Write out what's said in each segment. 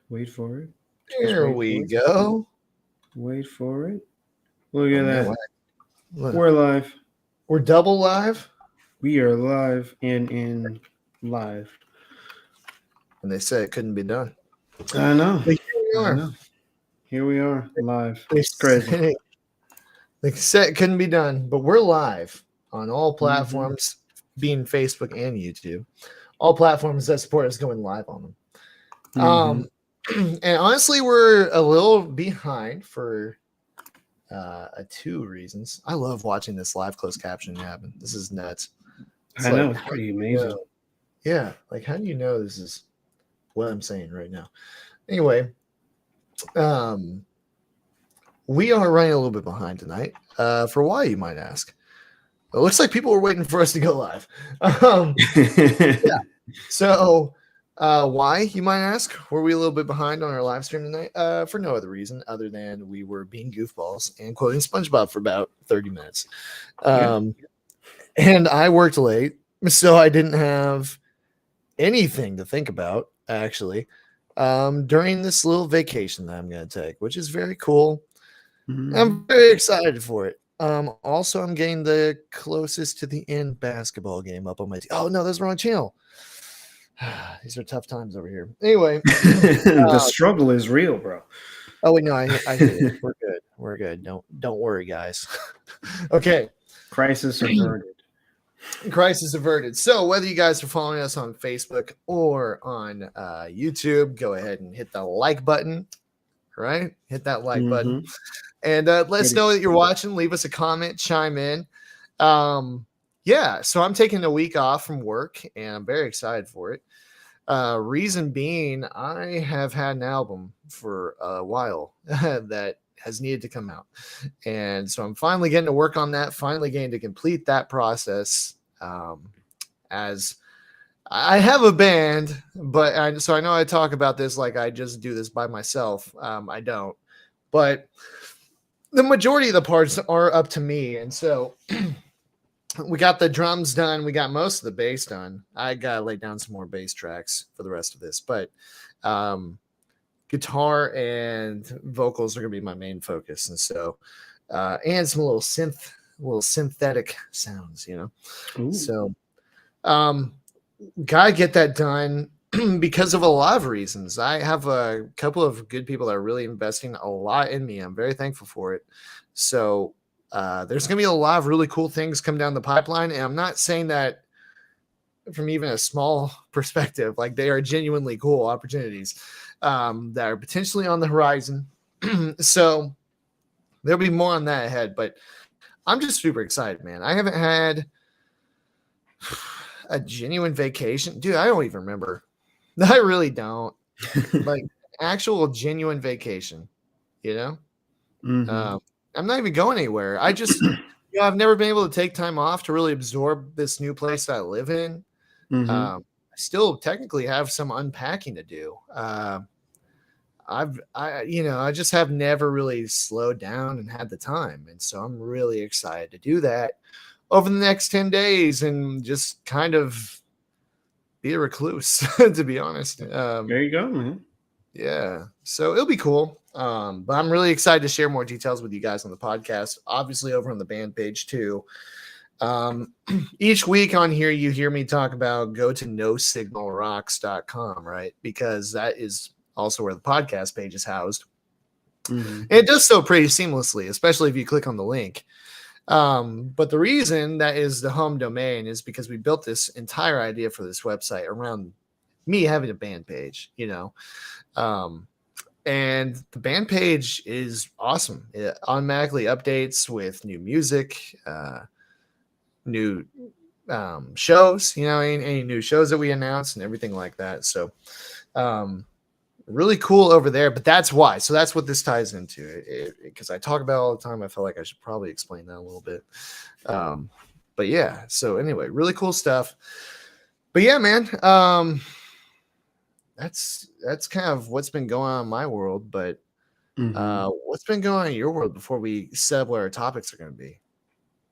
Wait for it. Just Here wait we for it. go. Wait for it. Look Oh at man, that. look, We're live. we're double live. We are live and in live. And they said it couldn't be done. I know. But here we I are. know. Here we are live. They It's crazy. said they said it couldn't be done, but we're live on all Mm-hmm. platforms, being Facebook and YouTube. All platforms that support us going live on them. And honestly, we're a little behind for two reasons. I love watching this live closed caption happen. This is nuts. It's I know. like, It's how pretty do you amazing. know? Yeah, like how do you know this is what I'm saying right now? Anyway, we are running a little bit behind tonight. For why, you might ask? It looks like people were waiting for us to go live. Yeah. So, why, you might ask? Were we a little bit behind on our live stream tonight? For no other reason other than we were being goofballs and quoting SpongeBob for about 30 minutes. And I worked late, so I didn't have anything to think about, actually, during this little vacation that I'm going to take, which is very cool. I'm very excited for it. Also, I'm getting the closest to the end basketball game up on my Oh, no, that's the wrong channel. These are tough times over here. Anyway. The struggle is real, bro. Oh, wait, no, I hear it. We're good. We're good. Don't worry, guys. Okay. Crisis averted. Crisis averted. So whether you guys are following us on Facebook or on YouTube, go ahead and hit the like button. Right? Hit that like button. And let us know that you're watching. Leave us a comment. Chime in. Yeah, so I'm taking a week off from work, and I'm very excited for it. Reason being, I have had an album for a while that has needed to come out. And so I'm finally getting to work on that, finally getting to complete that process. As I have a band, but so I know I talk about this like I just do this by myself. I don't. But the majority of the parts are up to me. And so we got the drums done. We got most of the bass done. I got to lay down some more bass tracks for the rest of this. But guitar and vocals are going to be my main focus. And so, and some little synthetic sounds, you know. Ooh. So, gotta get that done because of a lot of reasons. I have a couple of good people that are really investing a lot in me. I'm very thankful for it. So, there's going to be a lot of really cool things come down the pipeline. And I'm not saying that from even a small perspective, like they are genuinely cool opportunities that are potentially on the horizon. So there'll be more on that ahead, but I'm just super excited, man. I haven't had a genuine vacation. Dude, I don't even remember. I really don't. Like actual genuine vacation, you know? I'm not even going anywhere. I just, I've never been able to take time off to really absorb this new place that I live in. I still technically have some unpacking to do. I just have never really slowed down and had the time. And so I'm really excited to do that over the next 10 days and just kind of be a recluse, to be honest. There you go, man. Yeah. So it'll be cool. But I'm really excited to share more details with you guys on the podcast, obviously over on the band page too. Each week on here, you hear me talk about go to nosignalrocks.com, right? Because that is also where the podcast page is housed. And it does so pretty seamlessly, especially if you click on the link. But the reason that is the home domain is because we built this entire idea for this website around me having a band page, you know. And the band page is awesome. It automatically updates with new music, new shows, you know, any new shows that we announce and everything like that. So really cool over there, but that's why. So that's what this ties into, because I talk about it all the time. I felt like I should probably explain that a little bit. But yeah, so anyway, really cool stuff. But yeah, man, that's kind of what's been going on in my world. But what's been going on in your world before we set up what our topics are going to be?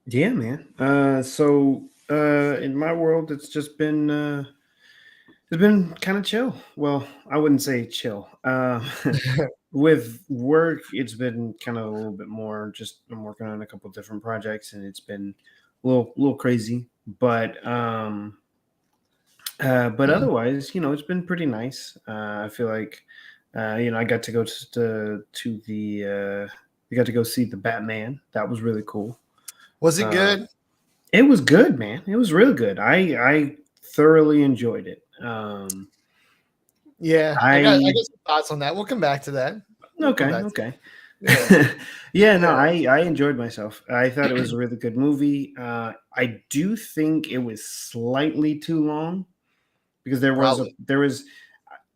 Yeah, man. So in my world, it's just been It's been kind of chill. Well, I wouldn't say chill. With work, it's been kind of a little bit more. Just I'm working on a couple different projects, and it's been a little crazy. But otherwise, it's been pretty nice. I feel like, I got to go to the. I got to go see the Batman. That was really cool. Was it Uh, good? it was good, man. It was really good. I thoroughly enjoyed it. Yeah, I I got some thoughts on that. We'll come back to that. We'll come Okay, back to okay. yeah. Yeah, no, Yeah, I enjoyed myself. I thought it was a really good movie. I do think it was slightly too long because probably. there was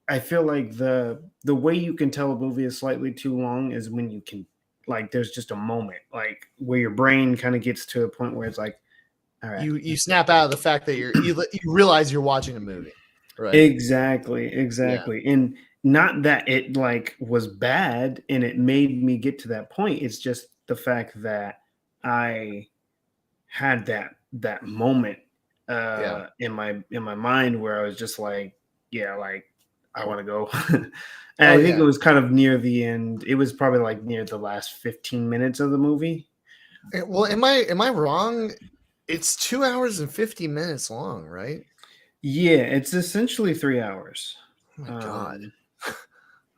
I feel like the way you can tell a movie is slightly too long is when you can like there's just a moment like where your brain kind of gets to a point where it's like, all right. You snap out of the fact that you realize you're watching a movie, right? Exactly, Yeah. exactly. And not that it like was bad and it made me get to that point. It's just the fact that I had that moment Yeah. in my mind where I was just like, yeah, like I want to go. And Oh I think it yeah. was kind of near the end. It was probably like near the last 15 minutes of the movie. Well, am I wrong? It's 2 hours and 50 minutes long, right? Yeah, it's essentially 3 hours. Oh my god. Um,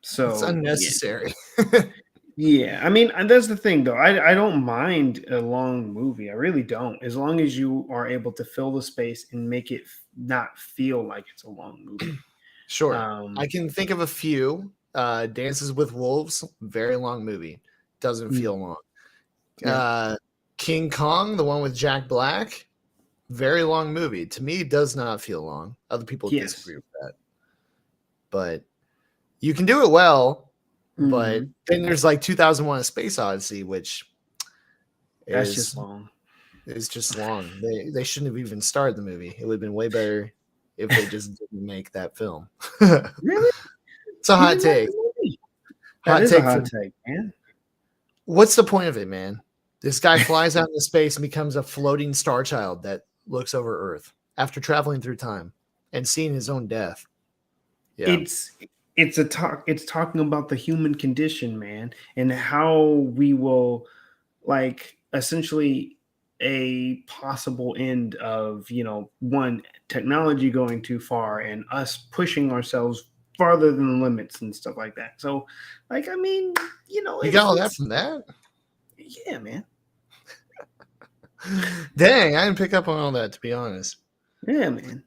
It's so yeah. unnecessary. Yeah, I mean, and that's the thing though. I don't mind a long movie. I really don't. As long as you are able to fill the space and make it not feel like it's a long movie. Sure. I Um, can think of a few. Dances with Wolves, very long movie. Doesn't mm, feel long. yeah. Uh, King Kong, the one with Jack Black, very long movie. To me, does not feel long. Other people Yes. disagree with that. But you can do it well. But Hmm. then there's like 2001: A Space Odyssey, which That's just is long. is just long. They shouldn't have even started the movie. It would have been way better if they just didn't make that film. Really? It's a You hot didn't like take. the movie? That Hot is a take hot from take, man. what's the point of it, man? This guy flies out into space and becomes a floating star child that looks over Earth after traveling through time and seeing his own death. Yeah. It's it's talking about the human condition, man, and how we will like essentially a possible end of one technology going too far and us pushing ourselves farther than the limits and stuff like that. So like I mean You got all that it's from that? yeah, man. Dang, I didn't pick up on all that, to be honest. Yeah, man.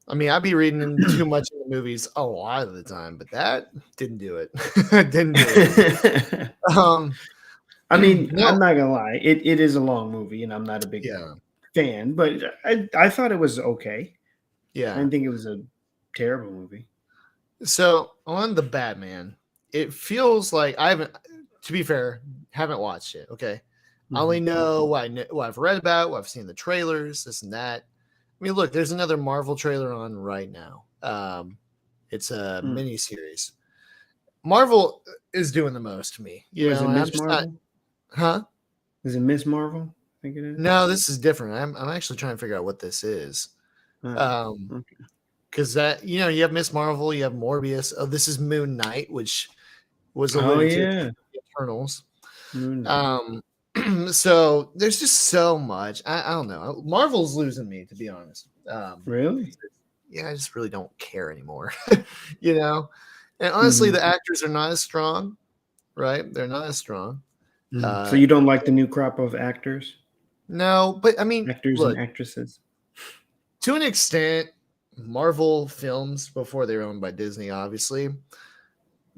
I mean, I'd be reading too much in the movies a lot of the time, but that didn't do it. Didn't do it for me. Um, I mean, no, I'm not gonna lie, it is a long movie and I'm not a big yeah, fan, but I thought it was okay. I yeah. didn't think it was a terrible movie. So on the Batman, it feels like I haven't, to be fair, haven't watched it. Okay, I only Mhm. know what I've read about, what I've seen in the trailers, this and that. I mean, look, there's another Marvel trailer on right now. It's a Mm. mini series. Marvel is doing the most to me, Was it and I'm Miss just not, Marvel? huh? Is it Miss Marvel? I think it is. No, this is different. I'm actually trying to figure out what this is. Oh, Um, okay. because that you have Miss Marvel, you have Morbius. Oh, this is Moon Knight, which was Oh alluded to in yeah, the Eternals. Moon Knight. Um, so there's just so much. I don't know. Marvel's losing me, to be honest. Really? Yeah, I just really don't care anymore. you know, and honestly, Hmm. the actors are not as strong, right? They're not as strong. So Uh, you don't like the new crop of no, but I mean, actors and look, actresses? to an extent, Marvel films before they were owned by Disney, obviously,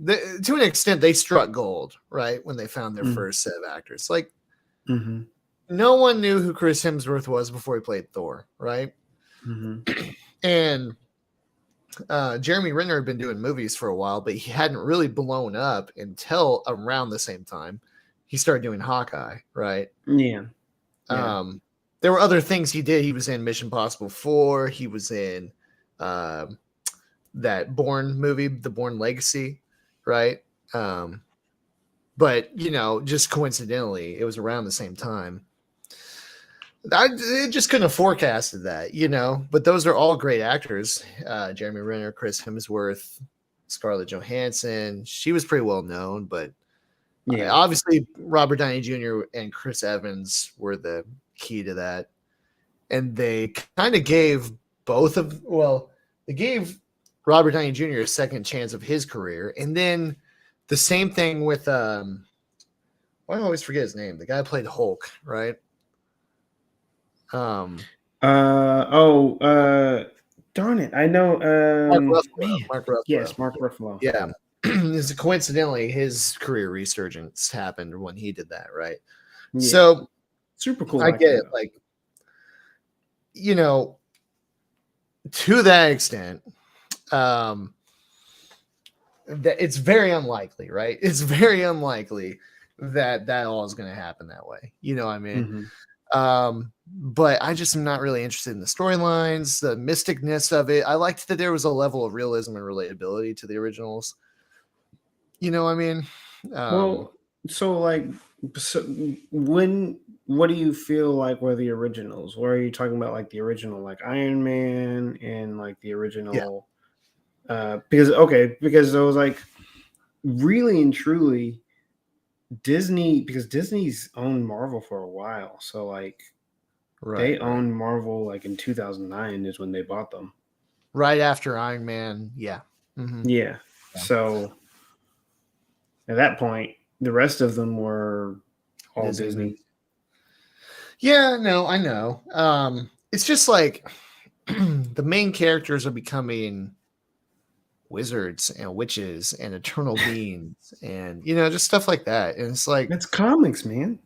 to an extent, they struck gold, right? When they found their Mm-hmm. first set of actors. Like, Mm-hmm. no one knew who Chris Hemsworth was before he played Thor, right? Mm-hmm. And Jeremy Renner had been doing movies for a while, but he hadn't really blown up until around the same time he started doing Hawkeye, right? Yeah. Yeah. Um, there were other things he did. He was in Mission Possible 4. He was in um, that Bourne movie, The Bourne Legacy, right? Um, but just coincidentally, it was around the same time. It just couldn't have forecasted that, But those are all great actors. Jeremy Renner, Chris Hemsworth, Scarlett Johansson. She was pretty well known, but Yeah. obviously Robert Downey Jr. and Chris Evans were the key to that. And they kind of gave they gave Robert Downey Jr. a second chance of his career. And then the same thing with, why do I always forget his name? The guy who played Hulk, right? Darn it. I know. Mark Ruffalo. Yes, Mark Ruffalo. Yeah. Coincidentally, his career resurgence happened when he did that, right? Yeah. So super cool. I get it. Like, to that extent, that it's very unlikely, right? It's very unlikely that all is going to happen that way. You know what I mean? Mm-hmm. But I just am not really interested in the storylines, the mysticness of it. I liked that there was a level of realism and relatability to the originals. You know what I mean? What do you feel like were the originals? Or are you talking about like the original, like Iron Man and like the original? Yeah. Because it was like really and truly Disney, because Disney's owned Marvel for a while. So like they owned Marvel like in 2009 is when they bought them. Right after Iron Man. Yeah. Mm-hmm. Yeah. So at that point, the rest of them were all Disney. Yeah, no, I know. It's just like the main characters are becoming wizards and witches and eternal beings and just stuff like that. And it's like it's comics, man.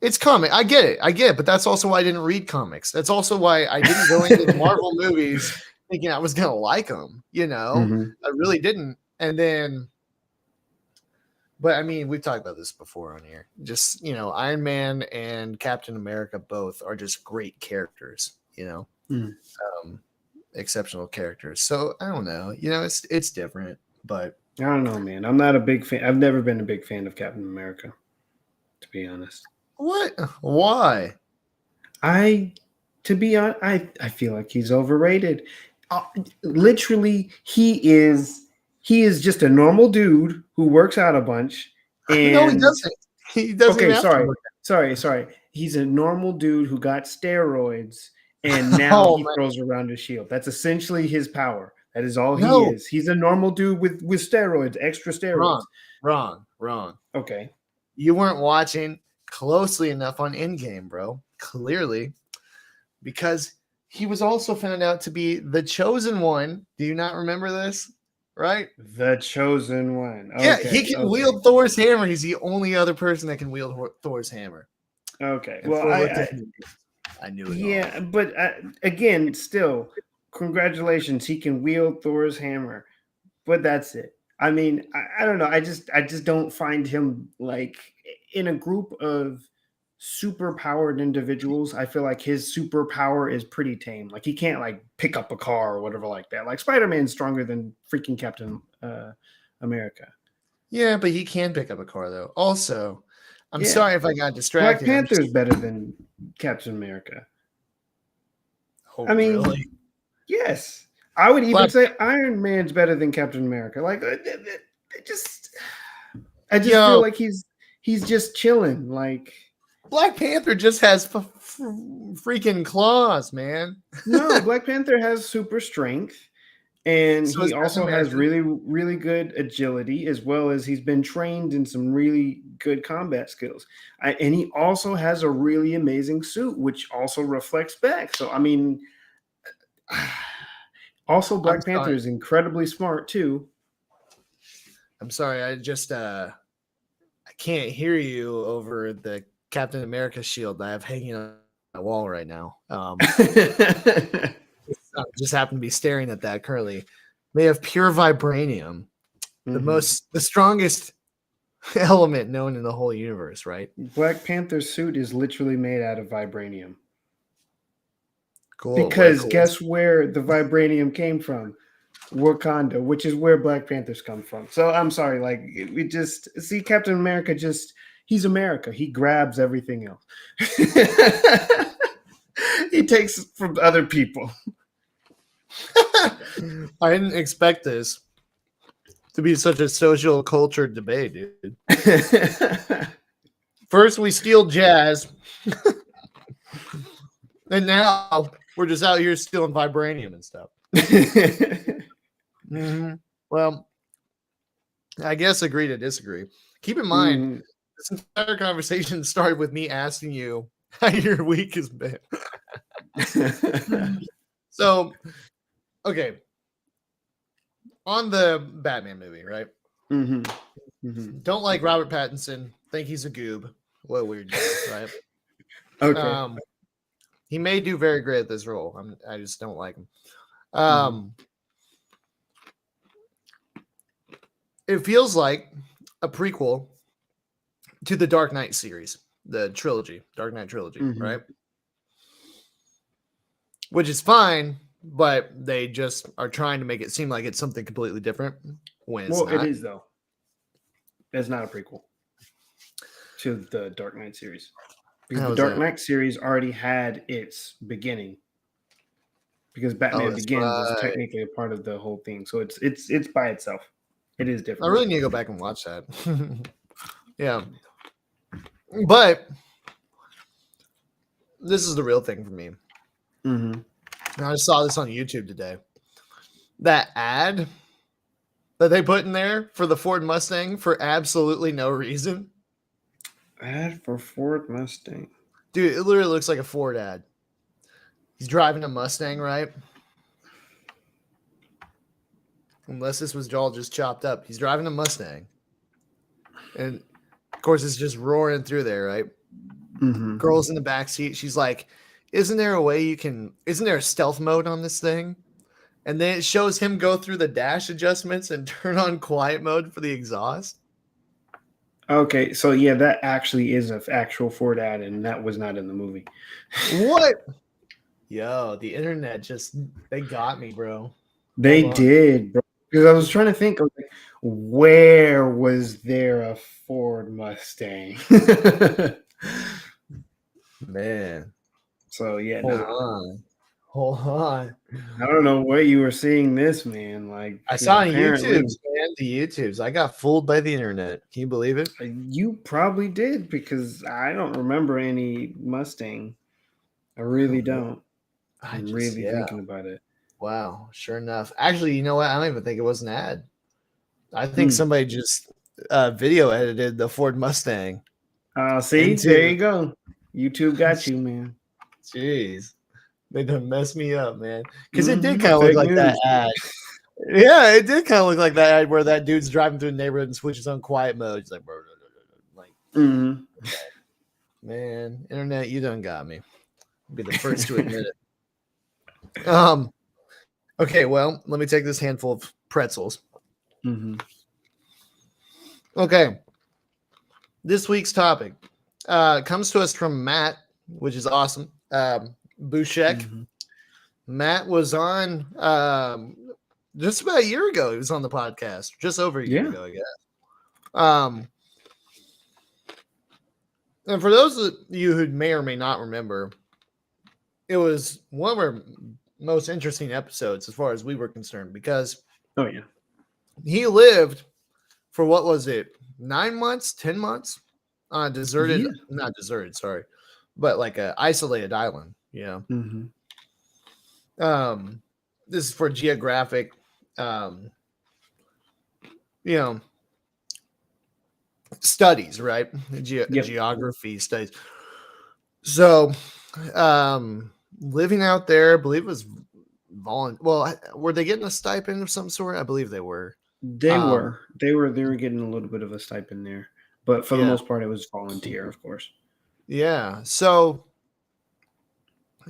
It's comic. I get it, but that's also why I didn't read comics. That's also why I didn't go into the Marvel movies thinking I was gonna like them. Mm-hmm. I really didn't. And then, but I mean, we've talked about this before on here. Just Iron Man and Captain America both are just great characters. Exceptional characters. So I don't know. It's different, but I don't know, man. I'm not a big fan. I've never been a big fan of Captain America, to be honest. What? Why? To be honest, I feel like he's overrated. Literally, he is just a normal dude who works out a bunch. And no, he doesn't. He doesn't. Okay, sorry. He's a normal dude who got steroids, and now he throws around a shield. That's essentially his power. That is all he is. He's a normal dude with steroids, extra steroids. Wrong. Okay. You weren't watching closely enough on Endgame, bro. Clearly. Because he was also found out to be the chosen one. Do you not remember this? Right? The chosen one. Okay, yeah, he can wield Thor's hammer. He's the only other person that can wield Thor's hammer. Okay. And well, I knew it. Yeah, but again, still, congratulations. He can wield Thor's hammer. But that's it. I mean, I don't know. I just don't find him like in a group of super powered individuals. I feel like his superpower is pretty tame. Like he can't like pick up a car or whatever like that. Like Spider-Man's stronger than freaking Captain America. Yeah, but he can pick up a car though. Also, I'm sorry if I got distracted. Black Panther's better than Captain America. Oh, I mean, really? Yes. I would even say Iron Man's better than Captain America. Like, I just feel like he's just chilling. Like, Black Panther just has freaking claws, man. No, Black Panther has super strength, and he also has really, really good agility, as well as he's been trained in some really good combat skills. And he also has a really amazing suit, which also reflects back. So, I mean. Also, Black Panther is incredibly smart too. I'm sorry, I just I can't hear you over the Captain America shield that I have hanging on my wall right now. I just happen to be staring at that currently. They have pure vibranium, the strongest element known in the whole universe, right? Black Panther's suit is literally made out of vibranium. Cool. Because guess where the vibranium came from? Wakanda, which is where Black Panthers come from. So I'm sorry, like we just see Captain America he's America. He grabs everything else. he takes from other people. I didn't expect this to be such a social culture debate, dude. First, we steal jazz, and now we're just out here stealing vibranium and stuff. Mm-hmm. Well, I guess agree to disagree. Keep in mind, this entire conversation started with me asking you how your week has been. So, okay. On the Batman movie, right? Don't like Robert Pattinson. Think he's a goob. What a weird guy, right? Okay. He may do very great at this role. I just don't like him. It feels like a prequel to the Dark Knight series, the trilogy, Dark Knight trilogy, right? Which is fine, but they just are trying to make it seem like it's something completely different when it's not. It is, though. It's not a prequel to the Dark Knight series. Because the Dark Knight series already had its beginning. Because Batman Begins is technically a part of the whole thing. So it's by itself. It is different. I really need to go back and watch that. Yeah. But this is the real thing for me. And I just saw this on YouTube today. That ad that they put in there for the Ford Mustang for absolutely no reason. Ad for Ford Mustang. Dude, it literally looks like a Ford ad. He's driving a Mustang, right? Unless this was all just chopped up. He's driving a Mustang. And, of course, it's just roaring through there, right? Girl's in the back seat. She's like, isn't there a stealth mode on this thing? And then it shows him go through the dash adjustments and turn on quiet mode for the exhaust. Okay, so yeah, that actually is an actual Ford ad, and that was not in the movie. What? Yo, the internet they got me, bro. They did, bro. Because I was trying to think, I was like, where was there a Ford Mustang? Man. So yeah, Hold on. I don't know where you were seeing this, man. Like I saw on YouTube, man. The YouTubes. I got fooled by the internet. Can you believe it? You probably did, because I don't remember any Mustang. I really don't. I'm really thinking about it. Wow, sure enough. Actually, you know what? I don't even think it was an ad. I think somebody just video edited the Ford Mustang. See, there you go. YouTube got you, man. Jeez. They done messed me up, man. Because it did kind of look like that ad. Yeah, it did kind of look like that ad where that dude's driving through the neighborhood and switches on quiet mode. He's like, man, internet, you done got me. I'll be the first to admit it. Okay, well, let me take this handful of pretzels. Okay. This week's topic comes to us from Matt, which is awesome. Bushek. Matt was on just about a year ago. He was on the podcast, just over a year ago, I guess. And for those of you who may or may not remember, it was one of our most interesting episodes as far as we were concerned, because he lived for, what was it, 9 months, 10 months on a deserted, not deserted, sorry, but like a isolated island. Yeah. This is for geographic, studies, right? Geography studies. So, living out there, I believe it was well, were they getting a stipend of some sort? I believe they were. They were getting a little bit of a stipend there, but for the most part, it was volunteer, of course. Yeah. So,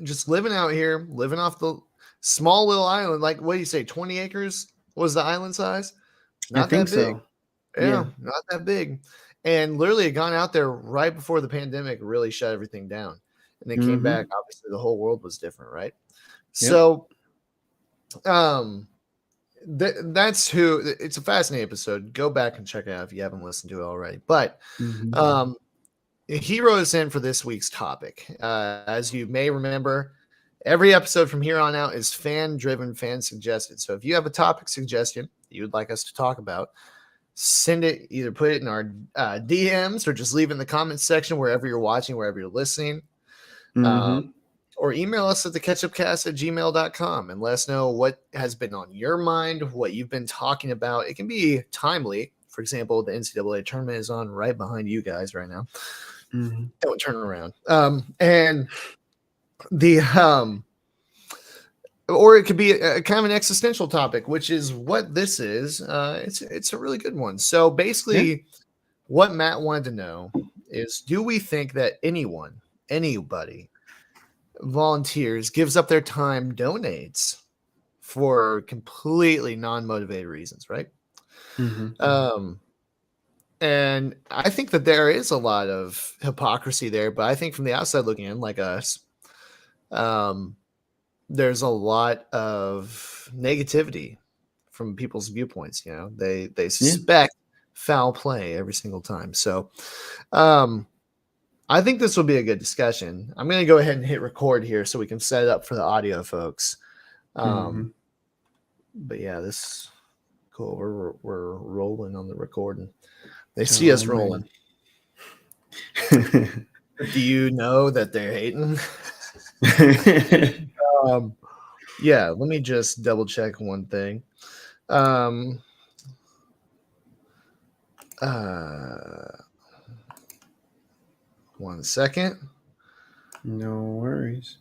just living out here, living off the small little island. Like, what do you say? 20 acres was the island size? Not that big. So. Yeah, not that big. And literally had gone out there right before the pandemic really shut everything down. And they came back. Obviously, the whole world was different, right? So, that's who. It's a fascinating episode. Go back and check it out if you haven't listened to it already. But he wrote us in for this week's topic. As you may remember, Every episode from here on out is fan driven, fan suggested. So if you have a topic suggestion you would like us to talk about, send it, either put it in our DMs or just leave it in the comments section wherever you're watching, wherever you're listening. Or email us at theketchupcast@gmail.com and let us know what has been on your mind, what you've been talking about. It can be timely. For example, the NCAA tournament is on right behind you guys right now. Don't turn around. And the or it could be a kind of an existential topic, which is what this is. It's a really good one. So basically, what Matt wanted to know is, do we think that anybody volunteers, gives up their time, donates for completely non-motivated reasons, right? And I think that there is a lot of hypocrisy there, but I think from the outside looking in, like us, there's a lot of negativity from people's viewpoints. They suspect foul play every single time. So I think this will be a good discussion. I'm going to go ahead and hit record here so we can set it up for the audio folks. But yeah, this cool. We're rolling on the recording. They see us rolling. Do you know that they're hating? Yeah, let me just double check one thing. 1 second. No worries.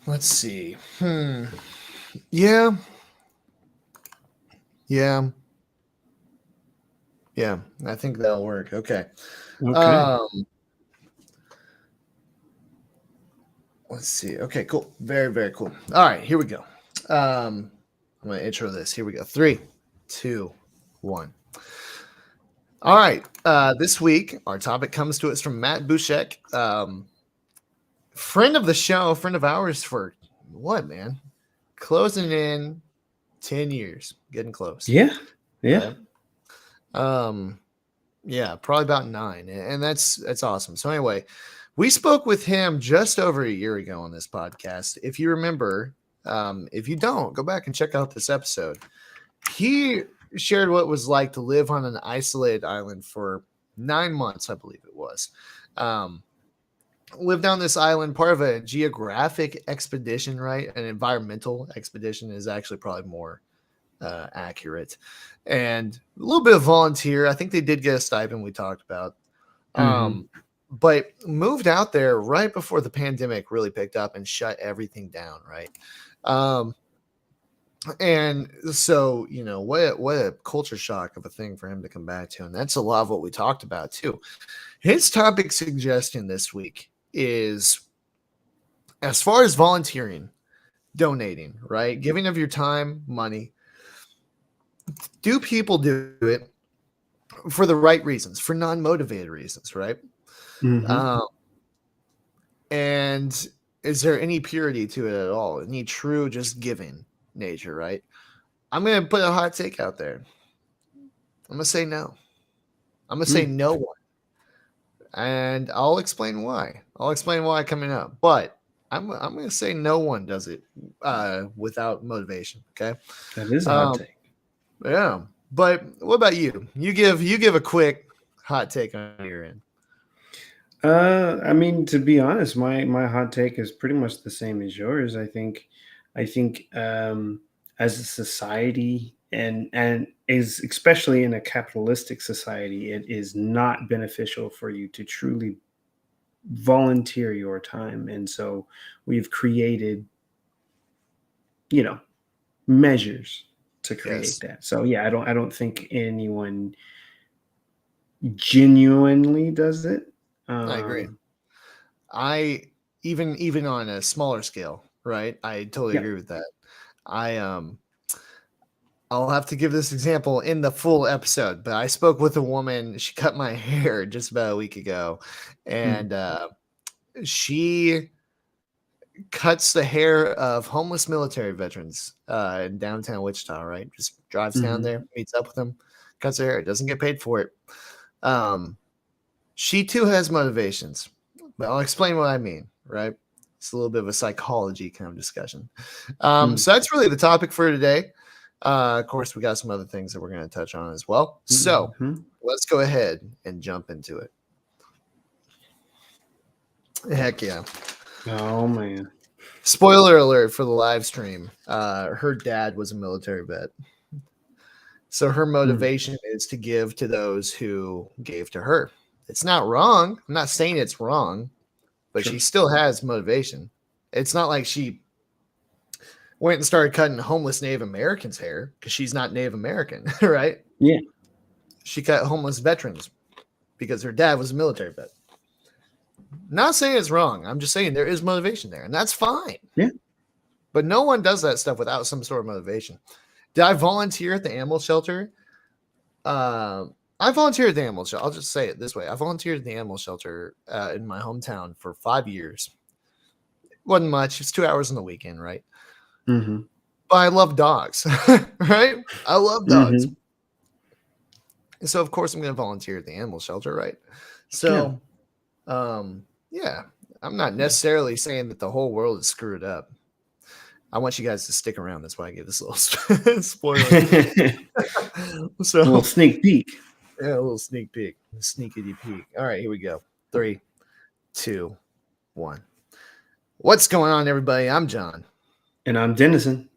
Let's see. Yeah. I think that'll work. Okay. Let's see. Okay, cool. Very, very cool. All right, here we go. I'm going to intro this. Here we go. 3, 2, 1. All right. This week, our topic comes to us from Matt Bushek, friend of the show, friend of ours for what, man? Closing in 10 years, getting close. Yeah. Yeah, probably about 9, and that's awesome. So anyway, we spoke with him just over a year ago on this podcast. If you remember, if you don't, go back and check out this episode. He shared what it was like to live on an isolated island for 9 months, I believe it was. Lived on this island, part of a geographic expedition, right? An environmental expedition is actually probably more accurate. And a little bit of volunteer. I think they did get a stipend we talked about. But moved out there right before the pandemic really picked up and shut everything down, right? And so, what a culture shock of a thing for him to come back to. And that's a lot of what we talked about too. His topic suggestion this week is, as far as volunteering, donating, right? Giving of your time, money. Do people do it for the right reasons, for non-motivated reasons, right? And is there any purity to it at all? Any true just giving nature, right? I'm going to put a hot take out there. I'm going to say no. I'm going to say no one. And I'll explain why. I'll explain why coming up. But I'm going to say no one does it without motivation, okay? That is a hot take. Yeah. But what about you? You give a quick hot take on your end. I mean, to be honest, my hot take is pretty much the same as yours. I think as a society and is especially in a capitalistic society, it is not beneficial for you to truly volunteer your time. And so we've created, measures to create that. So yeah, I don't think anyone genuinely does it. I agree. I even on a smaller scale, right? I totally agree with that. I'll have to give this example in the full episode, but I spoke with a woman. She cut my hair just about a week ago, and she cuts the hair of homeless military veterans in downtown Wichita, right? Just drives down there, meets up with them, cuts their hair, doesn't get paid for it. She too has motivations, but I'll explain what I mean, right? It's a little bit of a psychology kind of discussion. So that's really the topic for today. Of course, we got some other things that we're going to touch on as well. So let's go ahead and jump into it. Heck yeah. Oh, man. Spoiler alert for the live stream. Her dad was a military vet. So her motivation is to give to those who gave to her. It's not wrong. I'm not saying it's wrong, but she still has motivation. It's not like she went and started cutting homeless Native Americans' hair because she's not Native American, right? Yeah. She cut homeless veterans because her dad was a military vet. Not saying it's wrong. I'm just saying there is motivation there, and that's fine. Yeah. But no one does that stuff without some sort of motivation. Did I volunteer at the animal shelter? I volunteered at the animal shelter. I'll just say it this way. I volunteered at the animal shelter in my hometown for 5 years. Wasn't much. It's 2 hours on the weekend, right? Mm-hmm. But I love dogs, right? I love dogs. So, of course, I'm going to volunteer at the animal shelter, right? So, yeah, I'm not necessarily saying that the whole world is screwed up. I want you guys to stick around. That's why I gave this little spoiler. So, a little sneak peek. Yeah, a little sneak peek. Sneakity peek. All right, here we go. 3, 2, 1. What's going on, everybody? I'm John. And I'm Dennison.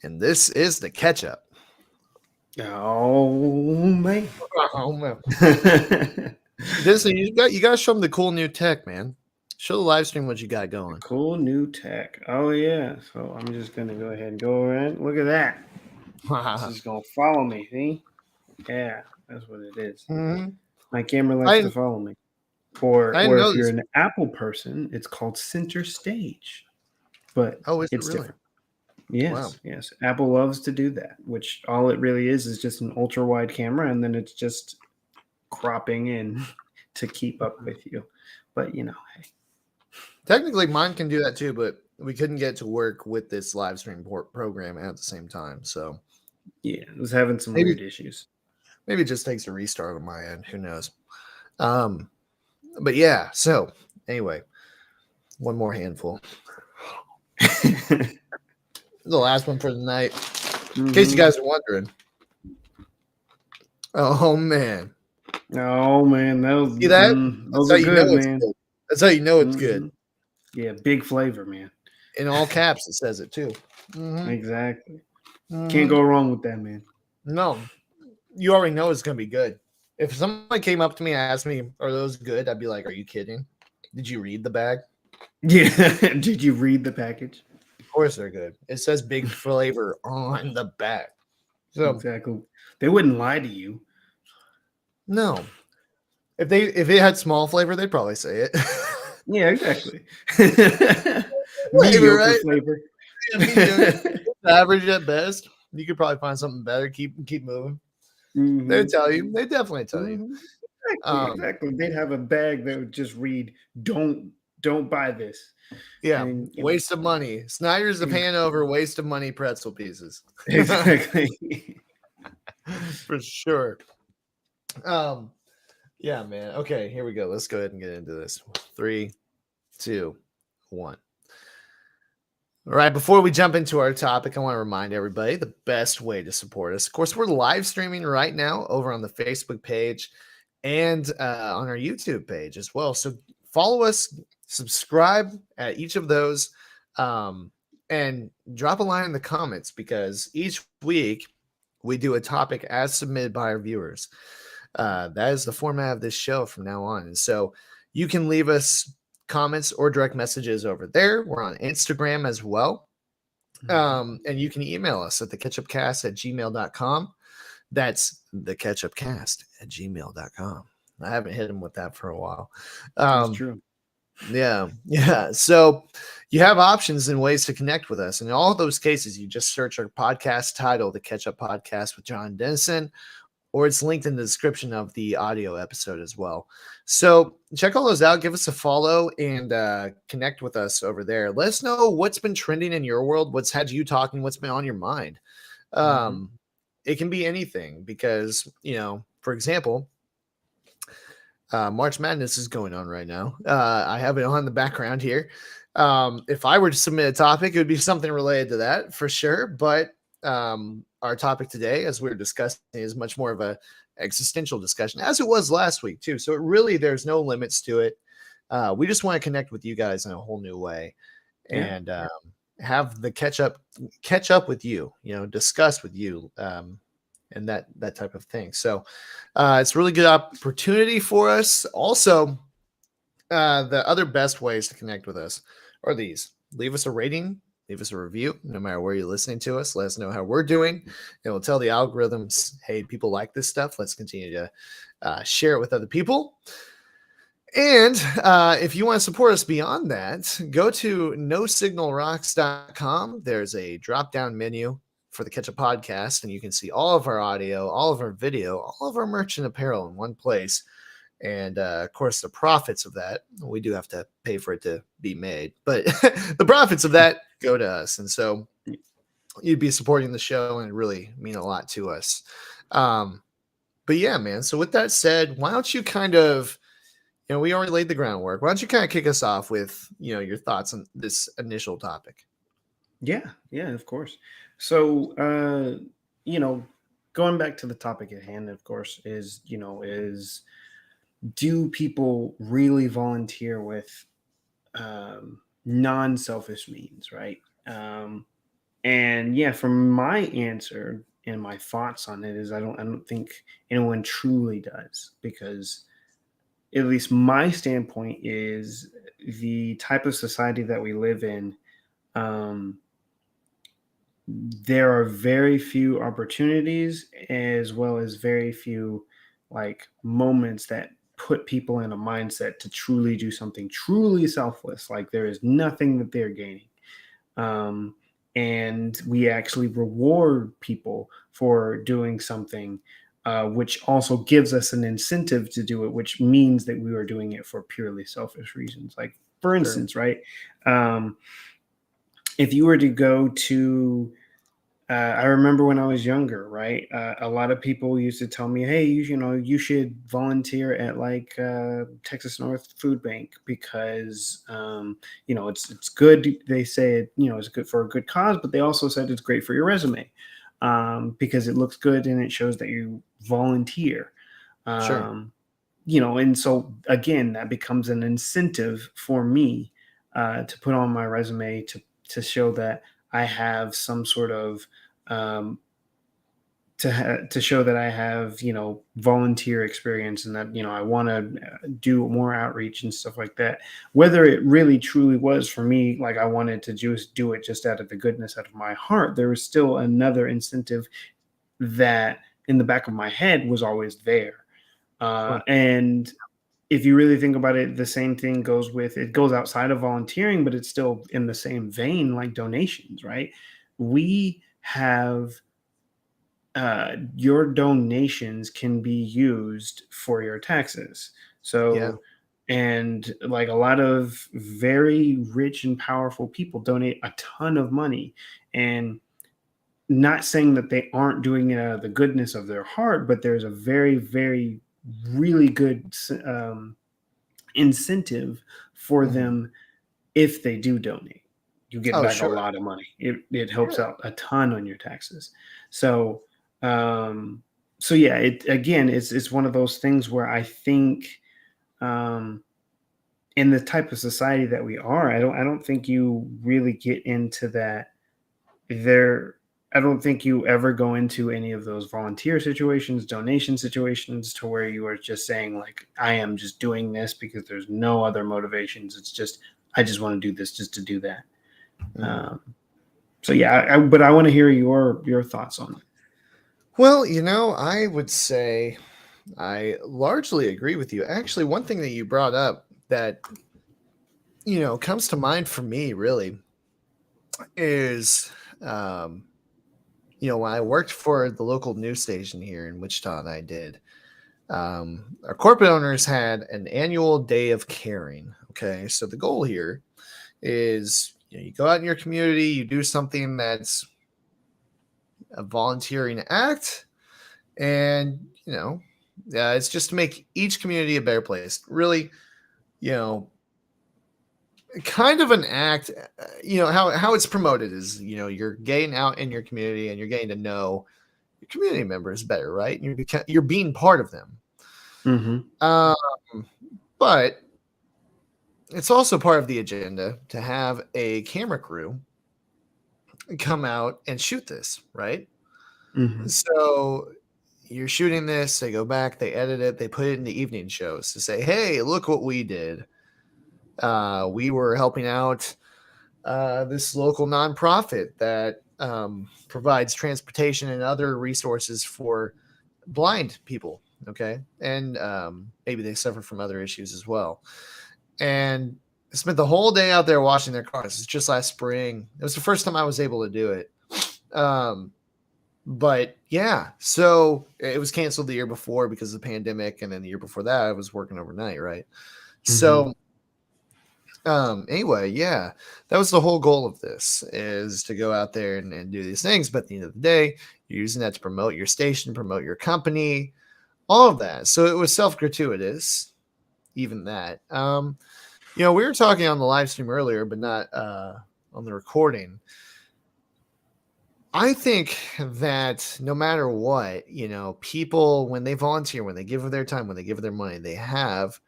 And this is the catch up. Oh, man. Oh, man. Dennison, you got to show them the cool new tech, man. Show the live stream what you got going. Cool new tech. Oh, yeah. So I'm just going to go ahead and go around. Look at that. This is going to follow me. See? Yeah, that's what it is. My camera likes to follow me. Or if you're an Apple person, it's called Center Stage. But it's different. Yes, wow. Yes. Apple loves to do that, which all it really is just an ultra wide camera, and then it's just cropping in to keep up with you. But hey. Technically, mine can do that too, but we couldn't get to work with this live stream program at the same time. So yeah, it was having some weird issues. Maybe it just takes a restart on my end. Who knows? But yeah. So anyway, one more handful. The last one for the night. In case you guys are wondering. Oh man. Oh man, see that? Those are good, man. Good. That's how you know it's good. Yeah, big flavor, man. In all caps, it says it too. Exactly. Can't go wrong with that, man. No, you already know it's gonna be good. If somebody came up to me and asked me, "Are those good?" I'd be like, "Are you kidding? Did you read the bag?" Yeah. Did you read the package? Of course they're good. It says big flavor on the bag. So exactly. They wouldn't lie to you. No. If it had small flavor, they'd probably say it. Yeah, exactly. Flavor, right? Flavor. Average at best. You could probably find something better. Keep moving. They'd tell you. They definitely tell you. Exactly. They'd have a bag that would just read, "Don't buy this." Yeah, and, waste of money. Snyder's the pan over, waste of money pretzel pieces. Exactly. For sure. Yeah, man. Okay, here we go. Let's go ahead and get into this. 3, 2, 1. All right, before we jump into our topic, I want to remind everybody the best way to support us. Of course, we're live streaming right now over on the Facebook page and on our YouTube page as well. So follow us, subscribe at each of those, and drop a line in the comments because each week we do a topic as submitted by our viewers. That is the format of this show from now on. And so you can leave us comments or direct messages over there. We're on Instagram as well. And you can email us at theketchupcast@gmail.com. That's theketchupcast@gmail.com. I haven't hit him with that for a while. That's true. Yeah. So you have options and ways to connect with us. And in all of those cases, you just search our podcast title, The Catch Up Podcast with John Dennison, or it's linked in the description of the audio episode as well. So check all those out. Give us a follow and connect with us over there. Let us know what's been trending in your world, what's had you talking, what's been on your mind. It can be anything because, for example, March Madness is going on right now. I have it on the background here. If I were to submit a topic, it would be something related to that for sure. But our topic today, as we're discussing, is much more of a existential discussion, as it was last week too. So it really, there's no limits to it. We just want to connect with you guys in a whole new way, Yeah. and have the catch up with you. Discuss with you. And that type of thing. So it's a really good opportunity for us. Also, the other best ways to connect with us are these: leave us a rating, leave us a review, no matter where you're listening to us. Let us know how we're doing. It will tell the algorithms, hey, people like this stuff. Let's continue to share it with other people. And if you want to support us beyond that, go to nosignalrocks.com. There's a drop down menu for the Catch Up Podcast, and you can see all of our audio, all of our video, all of our merch and apparel in one place. And of course, the profits of that, we do have to pay for it to be made, but the profits of that go to us. And so you'd be supporting the show and really mean a lot to us. But yeah, man. So with that said, why don't you kind of, we already laid the groundwork. Why don't you kind of kick us off with, your thoughts on this initial topic? Yeah, of course. So, going back to the topic at hand, of course, is do people really volunteer with non-selfish means, right? And yeah, from my answer and my thoughts on it is I don't think anyone truly does, because at least my standpoint is the type of society that we live in. There are very few opportunities, as well as very few like moments that put people in a mindset to truly do something truly selfless. Like there is nothing that they're gaining. Um, and we actually reward people for doing something, which also gives us an incentive to do it, which means that we are doing it for purely selfish reasons. Like, for instance, right? If you were to go to I remember when I was younger, right? A lot of people used to tell me, "Hey, you should volunteer at like Texas North Food Bank because it's good." They say it's good for a good cause, but they also said it's great for your resume because it looks good and it shows that you volunteer. Sure. And so again, that becomes an incentive for me to put on my resume to show that I have some sort of to show that I have volunteer experience, and that I want to do more outreach and stuff like that. Whether it really truly was for me, like I wanted to just do it just out of the goodness out of my heart, there was still another incentive that in the back of my head was always there. And if you really think about it, the same thing goes outside of volunteering, but it's still in the same vein, like donations, right? We have your donations can be used for your taxes. So, and like a lot of very rich and powerful people donate a ton of money, and not saying that they aren't doing it out of the goodness of their heart, but there's a very, very, really good incentive for them if they do donate. You get back a lot of money. It helps out a ton on your taxes. So yeah, it's one of those things where I think in the type of society that we are, I don't think you really get into that there. I don't think you ever go into any of those volunteer situations, donation situations, to where you are just saying like, I am just doing this because there's no other motivations. It's just, I just want to do this just to do that. So yeah, but I want to hear your thoughts on it. Well, I would say I largely agree with you. Actually, one thing that you brought up that comes to mind for me really is when I worked for the local news station here in Wichita, and I did. Our corporate owners had an annual day of caring. Okay, so the goal here is you go out in your community, you do something that's a volunteering act, and It's just to make each community a better place. Really, you know, kind of an act. How it's promoted is, you're getting out in your community and you're getting to know your community members better, right? And you're being part of them. Mm-hmm. Um, but it's also part of the agenda to have a camera crew come out and shoot this, right? Mm-hmm. So you're shooting this, they go back, they edit it, they put it in the evening shows to say, hey, look what we did. We were helping out this local nonprofit that provides transportation and other resources for blind people. Okay. And maybe they suffer from other issues as well. And I spent the whole day out there washing their cars. It's just last spring. It was the first time I was able to do it. But yeah, so it was canceled the year before because of the pandemic. And then the year before that, I was working overnight. Right. Mm-hmm. So, anyway, yeah, that was the whole goal of this, is to go out there and do these things. But at the end of the day, you're using that to promote your station, promote your company, all of that. So it was self-gratuitous, even that. We were talking on the live stream earlier, but not on the recording. I think that no matter what, people, when they volunteer, when they give of their time, when they give of their money, they have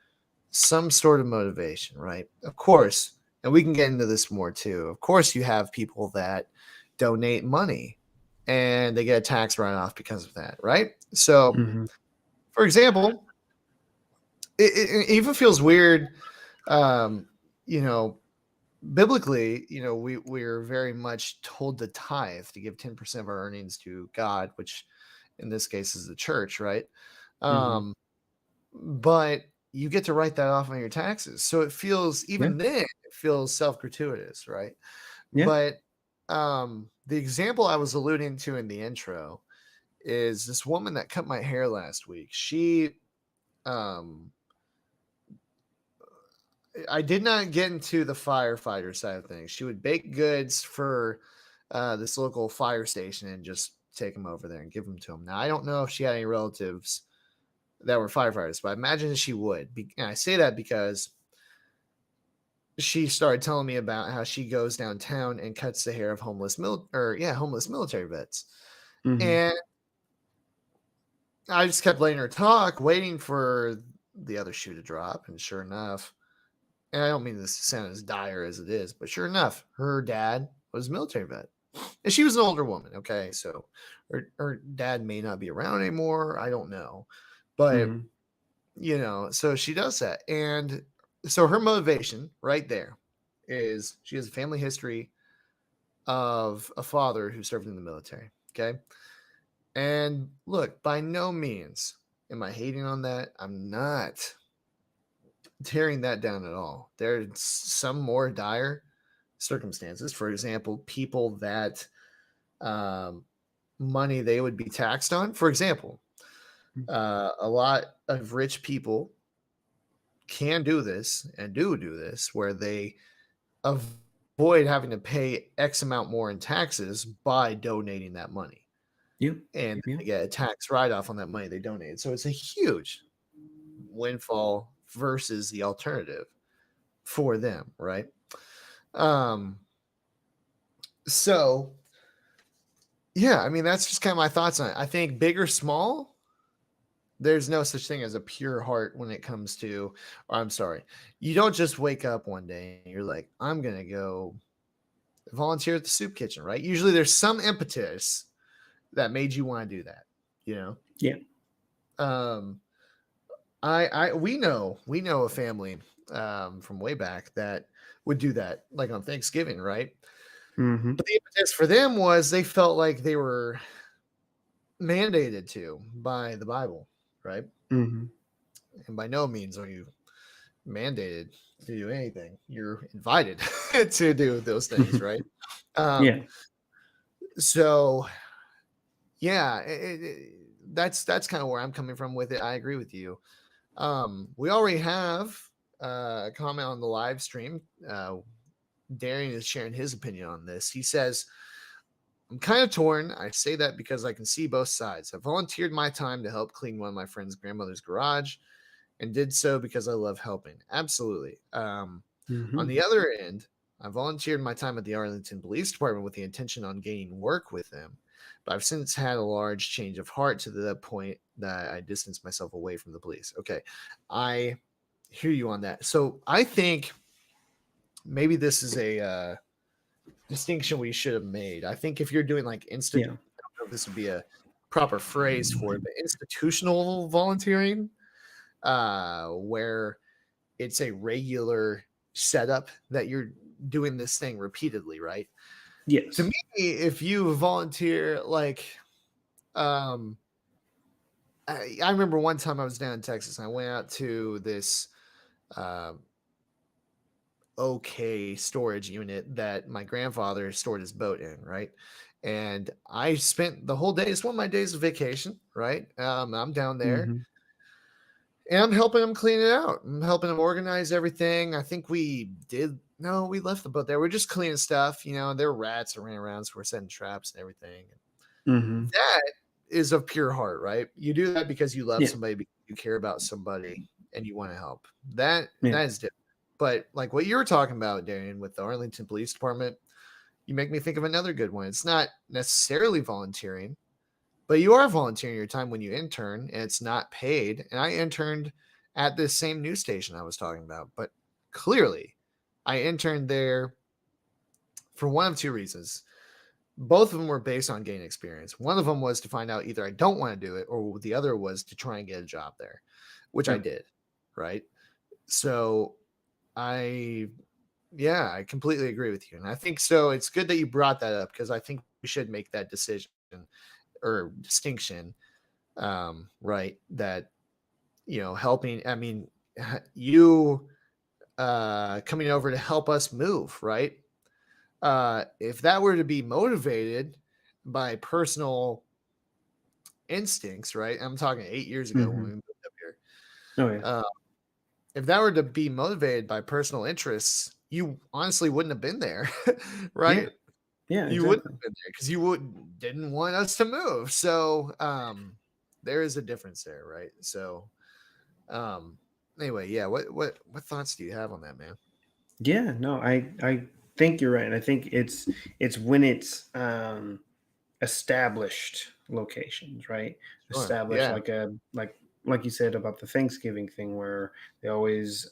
some sort of motivation, right? Of course, and we can get into this more too. Of course, you have people that donate money and they get a tax write-off because of that, right? So, Mm-hmm. for example, it even feels weird, um, you know, biblically, we're very much told to tithe, to give 10% of our earnings to God, which in this case is the church, right? Mm-hmm. Um, but you get to write that off on your taxes. So it feels, Yeah. even then, it feels self-gratuitous, right? Yeah. But the example I was alluding to in the intro is this woman that cut my hair last week. Um, I did not get into the firefighter side of things. She would bake goods for this local fire station and just take them over there and give them to them. Now, I don't know if she had any relatives that were firefighters, but I imagine she would. And I say that because she started telling me about how she goes downtown and cuts the hair of homeless military vets. Mm-hmm. And I just kept letting her talk, waiting for the other shoe to drop. And sure enough, and I don't mean this to sound as dire as it is, but sure enough, her dad was a military vet. And she was an older woman. Okay. So her dad may not be around anymore. I don't know. But, Mm-hmm. so she does that. And so her motivation right there is she has a family history of a father who served in the military. Okay. And look, by no means am I hating on that. I'm not tearing that down at all. There's some more dire circumstances. For example, people that um, money they would be taxed on. For example, a lot of rich people can do this and do this where they avoid having to pay X amount more in taxes by donating that money. Yeah. And Yeah. they get a tax write off on that money they donated. So it's a huge windfall versus the alternative for them, right? Um, so yeah, I mean, that's just kind of my thoughts on it. I think big or small, there's no such thing as a pure heart when it comes to, or I'm sorry, you don't just wake up one day and you're like, I'm going to go volunteer at the soup kitchen, right? Usually there's some impetus that made you want to do that, you know? Yeah. Um, we know a family from way back that would do that, like on Thanksgiving, right? Mm-hmm. But the impetus for them was they felt like they were mandated to by the Bible, right? Mm-hmm. And by no means are you mandated to do anything. You're invited to do those things, right? Yeah. Um, so yeah, that's kind of where I'm coming from with it. I agree with you. We already have a comment on the live stream. Darian is sharing his opinion on this. He says, I'm kind of torn. I say that because I can see both sides. I volunteered my time to help clean one of my friend's grandmother's garage and did so because I love helping. Absolutely. On Hmm. the other end, I volunteered my time at the Arlington Police Department with the intention on gaining work with them, but I've since had a large change of heart to the point that I distanced myself away from the police. Okay, I hear you on that. So I think maybe this is a distinction we should have made. I think if you're doing like I Yeah. don't know if this would be a proper phrase for it, but institutional volunteering, where it's a regular setup that you're doing this thing repeatedly, right? To me, Yes. if you volunteer, like, um, I remember one time I was down in Texas and I went out to this um, okay storage unit that my grandfather stored his boat in, right? And I spent the whole day. It's one of my days of vacation, right? I'm down there Hmm. and I'm helping him clean it out. I'm helping him organize everything. I think we did. No, we left the boat there. We're just cleaning stuff. You know, there were rats that ran around, so we're setting traps and everything. Hmm. That is of pure heart, right? You do that because you love Yeah. somebody, because you care about somebody, and you want to help. That Yeah. is different. But like what you were talking about, Darian, with the Arlington Police Department, you make me think of another good one. It's not necessarily volunteering, but you are volunteering your time when you intern, and it's not paid. And I interned at this same news station I was talking about, but clearly I interned there for one of two reasons. Both of them were based on gain experience. One of them was to find out either I don't want to do it, or the other was to try and get a job there, which I Yeah. did. Right. So I, yeah, I completely agree with you. And I think so. It's good that you brought that up because I think we should make that decision or distinction. Right. That, helping, I mean, you coming over to help us move, right? If that were to be motivated by personal instincts, right? I'm talking 8 years ago when we Hmm. moved up here. Oh yeah. Uh, if that were to be motivated by personal interests, you honestly wouldn't have been there, Yeah. right? Yeah. You wouldn't Exactly. have been there because you didn't want us to move. So there is a difference there, right? So um, anyway, yeah. What thoughts do you have on that, man? Yeah. No, I think you're right. I think it's when it's established locations, right? Sure. Established Yeah. like a like you said about the Thanksgiving thing where they always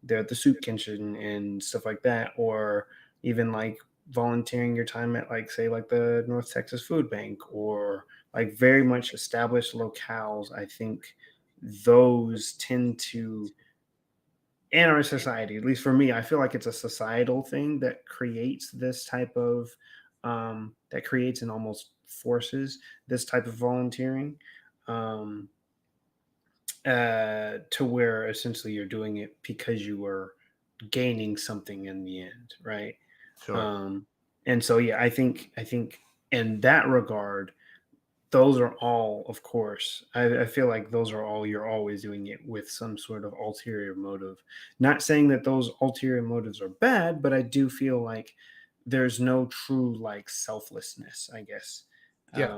they're at the soup kitchen and stuff like that, or even like volunteering your time at like say like the North Texas Food Bank or like very much established locales. I think those tend to in our society, at least for me, I feel like it's a societal thing that creates this type of that creates and almost forces this type of volunteering um, to where essentially you're doing it because you are gaining something in the end, right? Sure. Um, and so yeah, I think in that regard, those are all, of course, I feel like those are all you're always doing it with some sort of ulterior motive. Not saying that those ulterior motives are bad, but I do feel like there's no true like selflessness, I guess. Yeah.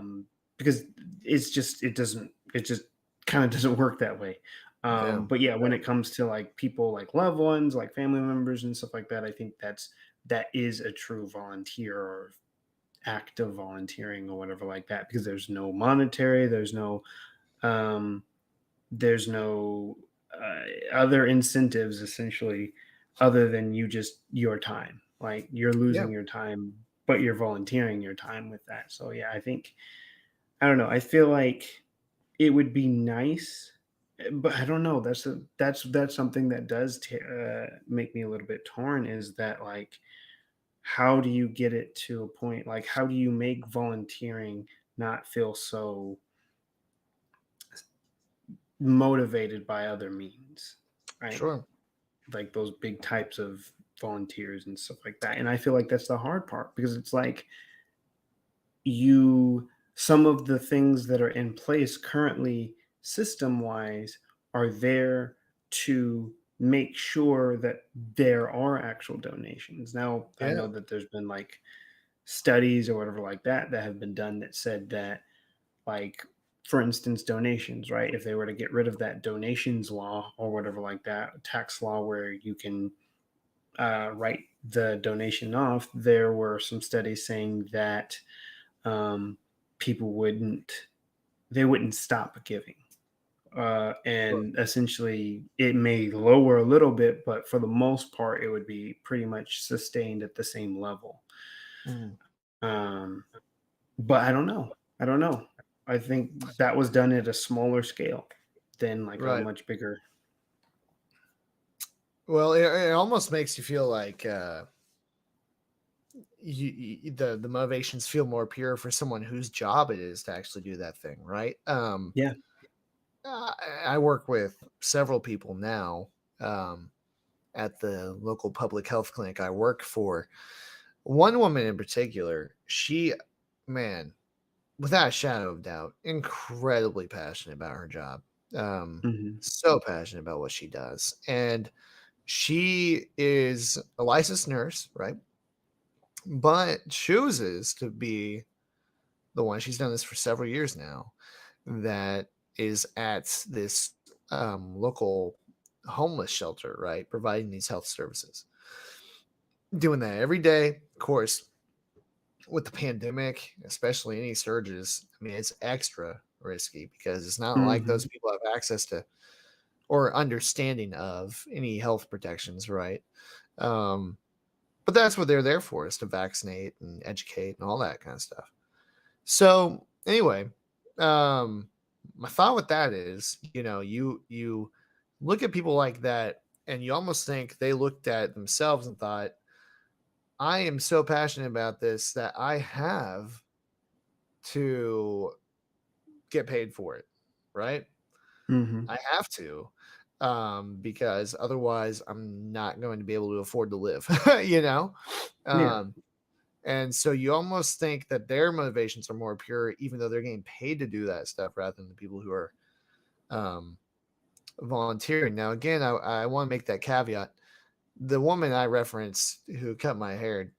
Because it just kind of doesn't work that way. Yeah. But yeah, when it comes to like people like loved ones, like family members and stuff like that, I think that is a true volunteer or act of volunteering or whatever like that because um there's no other incentives essentially other than you just your time, like you're Yeah. losing your time but you're volunteering your time with that. So yeah, I think I don't know, I feel like it would be nice, but I don't know, that's something that does make me a little bit torn, is that like how do you get it to a point, like how do you make volunteering not feel so motivated by other means, right? Sure. Like those big types of volunteers and stuff like that. And I feel like that's the hard part because it's like you some of the things that are in place currently system wise are there to make sure that there are actual donations. Now I Yeah. know that there's been like studies or whatever like that have been done that said that, like, for instance, donations, right? If they were to get rid of that donations law or whatever like that, tax law where you can write the donation off, there were some studies saying that um, people wouldn't stop giving. Sure. And essentially, it may lower a little bit, but for the most part, it would be pretty much sustained at the same level. Mhm. Um, but I don't know. I don't know. I think that was done at a smaller scale than like a Right. much bigger. Well, it almost makes you feel like the motivations feel more pure for someone whose job it is to actually do that thing, right? Yeah. I work with several people now um, at the local public health clinic I work for. One woman in particular, she, man, without a shadow of doubt, incredibly passionate about her job. Hmm. So passionate about what she does. And she is a licensed nurse, right? But chooses to be the one. She's done this for several years now. That is at this local homeless shelter, right? Providing these health services. Doing that every day. Of course, with the pandemic, especially any surges, I mean, it's extra risky because it's not like those Hmm. people have access to or understanding of any health protections, right? Um, but that's what they're there for, is to vaccinate and educate and all that kind of stuff. So anyway, um, my thought with that is, you look at people like that, and you almost think they looked at themselves and thought, "I am so passionate about this that I have to get paid for it, right? Hmm. I have to, because otherwise I'm not going to be able to afford to live, you know." Yeah. Um, And so you almost think that their motivations are more pure, even though they're getting paid to do that stuff rather than the people who are um, volunteering. Now, again, I want to make that caveat. The woman I referenced who cut my hair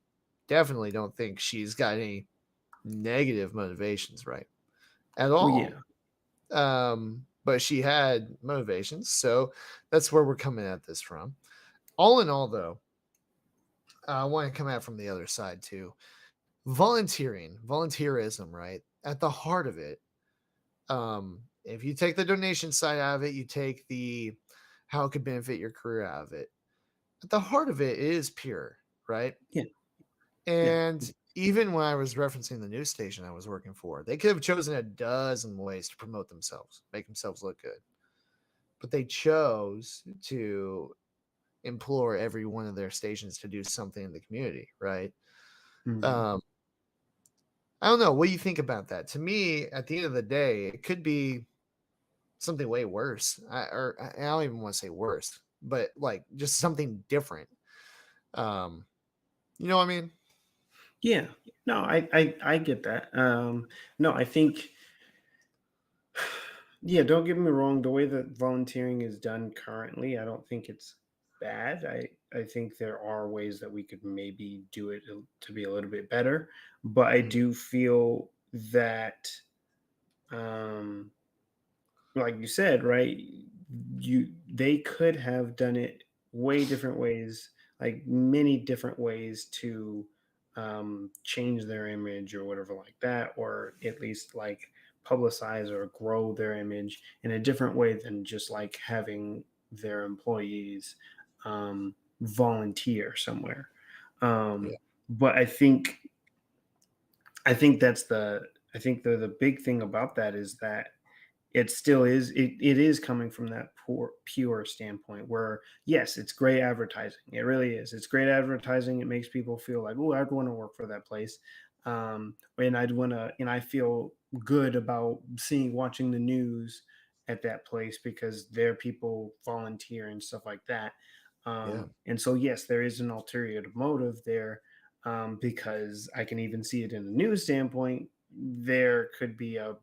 definitely don't think she's got any negative motivations, right? At Well, all. yeah. But she had motivations. So that's where we're coming at this from. All in all, though, I want to come at from the other side too. Volunteerism, right? At the heart of it, if you take the donation side out of it, you take the how it could benefit your career out of it. At the heart of it is pure, right? Yeah. Yeah. And even when I was referencing the news station I was working for, they could have chosen a dozen ways to promote themselves, make themselves look good. But they chose to implore every one of their stations to do something in the community, right? Hmm. Um, I don't know. What do you think about that? To me, at the end of the day, it could be something way worse. I don't even want to say worse, but like just something different. Um, you know what I mean? Yeah. No, I get that. No, I think, yeah, don't get me wrong. The way that volunteering is done currently, I don't think it's bad. I think there are ways that we could maybe do it to be a little bit better. But I Mm, do feel that, um, like you said, right? They could have done it way different ways, like many different ways to change their image or whatever like that, or at least like publicize or grow their image in a different way than just like having their employees volunteer somewhere. yeah, But I think that's the big thing about that is that it still is it is coming from that pure standpoint where yes, it's great advertising. It really is. It's great advertising. It makes people feel like, oh, I'd want to work for that place. And I feel good about watching the news at that place because their people volunteer and stuff like that. yeah, And so yes, there is an ulterior motive there, because I can even see it in the news standpoint. There could be a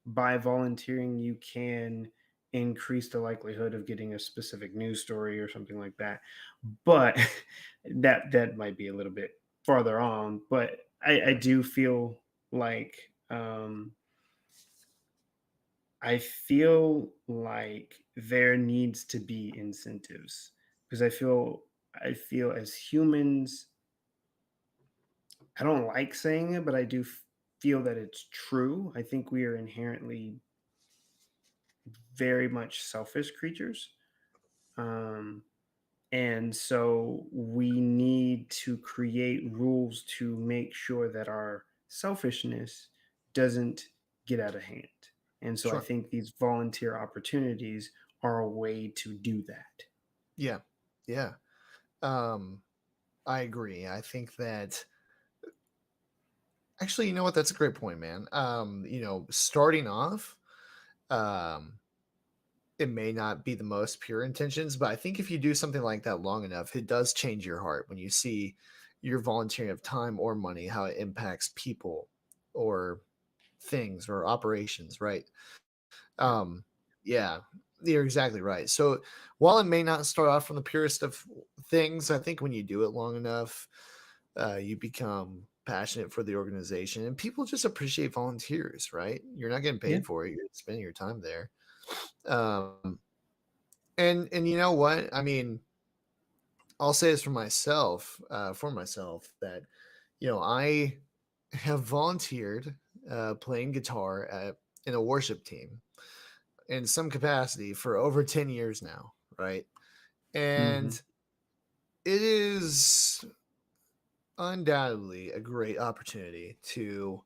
by volunteering, you can increase the likelihood of getting a specific news story or something like that. But that might be a little bit farther on, but I do feel like I feel like there needs to be incentives because I feel as humans, I don't like saying it, but I do feel that it's true. I think we are inherently very much selfish creatures. Um, and so we need to create rules to make sure that our selfishness doesn't get out of hand. And so I Sure. think these volunteer opportunities are a way to do that. Yeah. Yeah. Um, I agree. I think that actually, you know what? That's a great point, man. Starting off, um, it may not be the most pure intentions, but I think if you do something like that long enough, it does change your heart when you see your volunteering of time or money, how it impacts people or things or operations, right? Yeah. Um, yeah, you're exactly right. So while it may not start off from the purest of things, I think when you do it long enough, you become passionate for the organization and people just appreciate volunteers, right? You're not getting Yeah. paid for it, you're spending your time there. Um, and you know what? I mean, I'll say this for myself that I have volunteered playing guitar in a worship team in some capacity for over 10 years now, right? And Hmm. it is undoubtedly a great opportunity to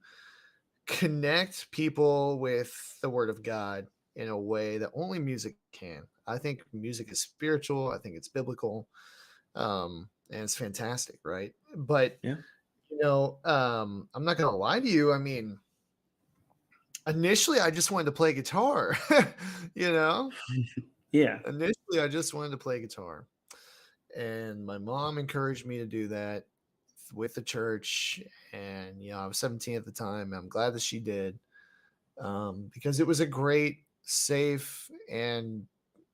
connect people with the word of God in a way that only music can. I think music is spiritual, I think it's biblical, and it's fantastic, right? But Yeah. I'm not gonna lie to you. I mean, initially I just wanted to play guitar, you know. Yeah. Initially, I just wanted to play guitar, and my mom encouraged me to do that with the church. And I was 17 at the time. And I'm glad that she did, because it was a great, safe, and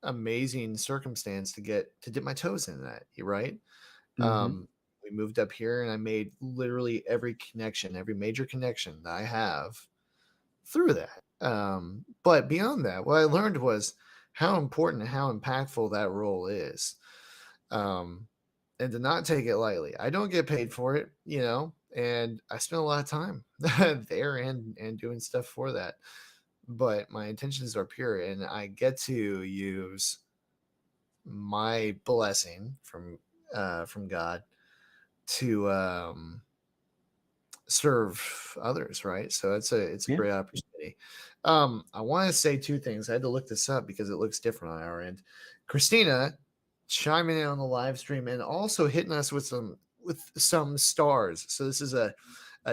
amazing circumstance to get to dip my toes in that. You right? Hmm. We moved up here, and I made literally every connection, every major connection that I have through that. But beyond that, what I learned was how important and how impactful that role is. Um, and to not take it lightly. I don't get paid for it, and I spend a lot of time there and doing stuff for that. But my intentions are pure, and I get to use my blessing from God to serve others, right? So it's a Yeah. great opportunity. I want to say two things. I had to look this up because it looks different on our end. Christina chiming in on the live stream and also hitting us with some stars. So this is a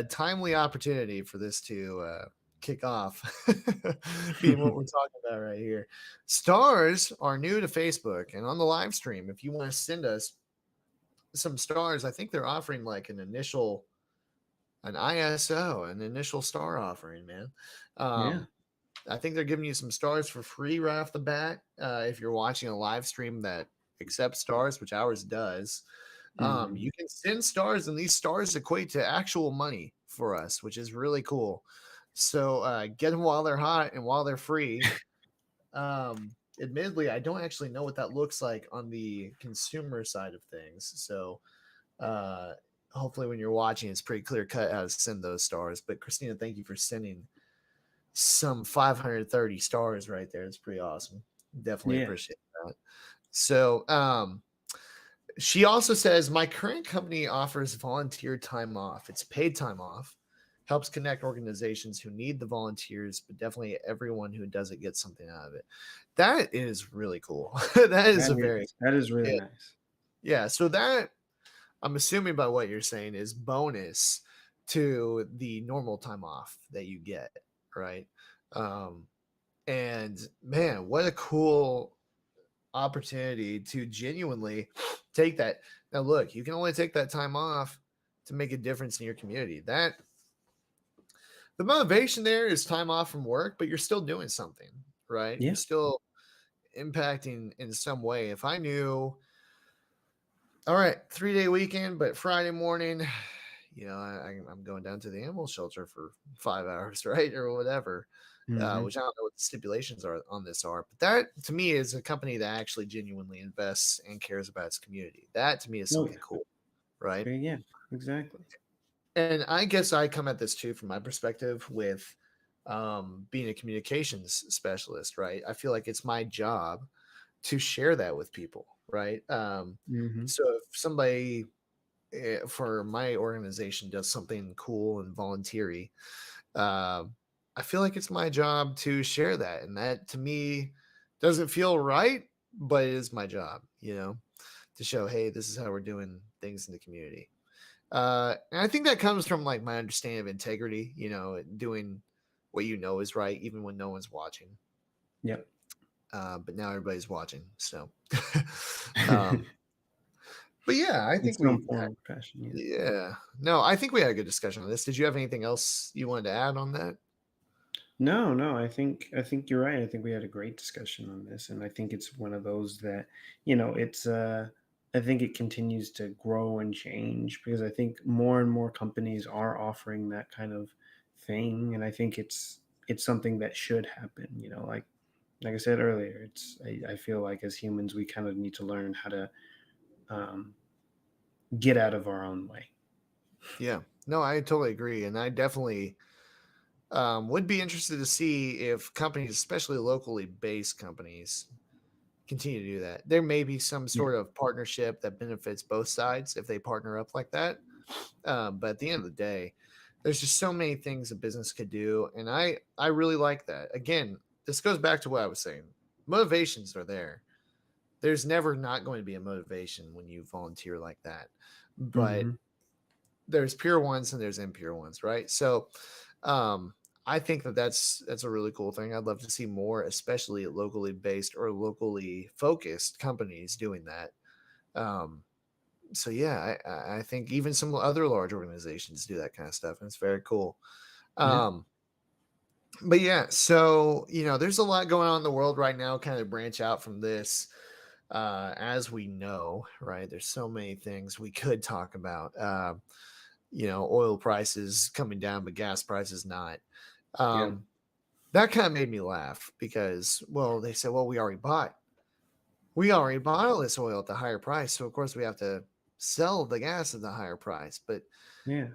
timely opportunity for this to kick off, being what we're talking about right here. Stars are new to Facebook, and on the live stream, if you want to send us some stars, I think they're offering like an ISO, an initial star offering, man. Yeah. Um, I think they're giving you some stars for free right off the bat. If you're watching a live stream that accepts stars, which ours does, Hmm. you can send stars, and these stars equate to actual money for us, which is really cool. So get them while they're hot and while they're free. Admittedly, I don't actually know what that looks like on the consumer side of things. So uh, hopefully, when you're watching, it's pretty clear cut how to send those stars. But Christina, thank you for sending some 530 stars right there. It's pretty awesome. Definitely Yeah. appreciate that. So, she also says, my current company offers volunteer time off. It's paid time off, helps connect organizations who need the volunteers, but definitely everyone who does it gets something out of it. That is really cool. That is That a very, is that is really yeah. nice. Yeah. So that, I'm assuming by what you're saying, is bonus to the normal time off that you get, right? Um, and man, what a cool opportunity to genuinely take that. Now, look, you can only take that time off to make a difference in your community. That the motivation there is time off from work, but you're still doing something, right? You're Yeah. still impacting in some way. If I knew, all right, 3-day weekend, but Friday morning, I'm going down to the animal shelter for 5 hours, right, or whatever. Mhm. Which I don't know what the stipulations are on this are, but that to me is a company that actually genuinely invests and cares about its community. That to me is Oh, something yeah. cool, right? Okay, yeah, exactly. And I guess I come at this too from my perspective with being a communications specialist, right? I feel like it's my job to share that with people, right? Mhm. So if somebody for my organization does something cool and voluntary, uh, I feel like it's my job to share that, and that to me doesn't feel right, but it is my job, to show, hey, this is how we're doing things in the community. And I think that comes from like my understanding of integrity, doing what you know is right, even when no one's watching. Yep. But now everybody's watching, so. um, but yeah, I In think some form of fashion, yeah. yeah, no, I think we had a good discussion on this. Did you have anything else you wanted to add on that? No, no, I think you're right. I think we had a great discussion on this, and I think it's one of those that, it's I think it continues to grow and change because I think more and more companies are offering that kind of thing, and I think it's something that should happen, like I said earlier, I feel like as humans we kind of need to learn how to um, get out of our own way. Yeah, no, I totally agree, and I definitely would be interested to see if companies, especially locally based companies, continue to do that. There may be some Yeah. sort of partnership that benefits both sides if they partner up like that. But at the end of the day, there's just so many things a business could do, and I really like that. Again, this goes back to what I was saying. Motivations are there. There's never not going to be a motivation when you volunteer like that, but Hmm. there's pure ones and there's impure ones, right? So, um, I think that that's a really cool thing. I'd love to see more, especially locally based or locally focused companies doing that. Um, so yeah, I think even some other large organizations do that kind of stuff, and it's very cool. Yeah. Um, but yeah, so there's a lot going on in the world right now. Kind of branch out from this, as we know, right? There's so many things we could talk about. Oil prices coming down, but gas prices not. Yeah. Um, that kind of made me laugh because, well, they said, well, we already bought all this oil at the higher price, so of course we have to sell the gas at the higher price. But Yeah.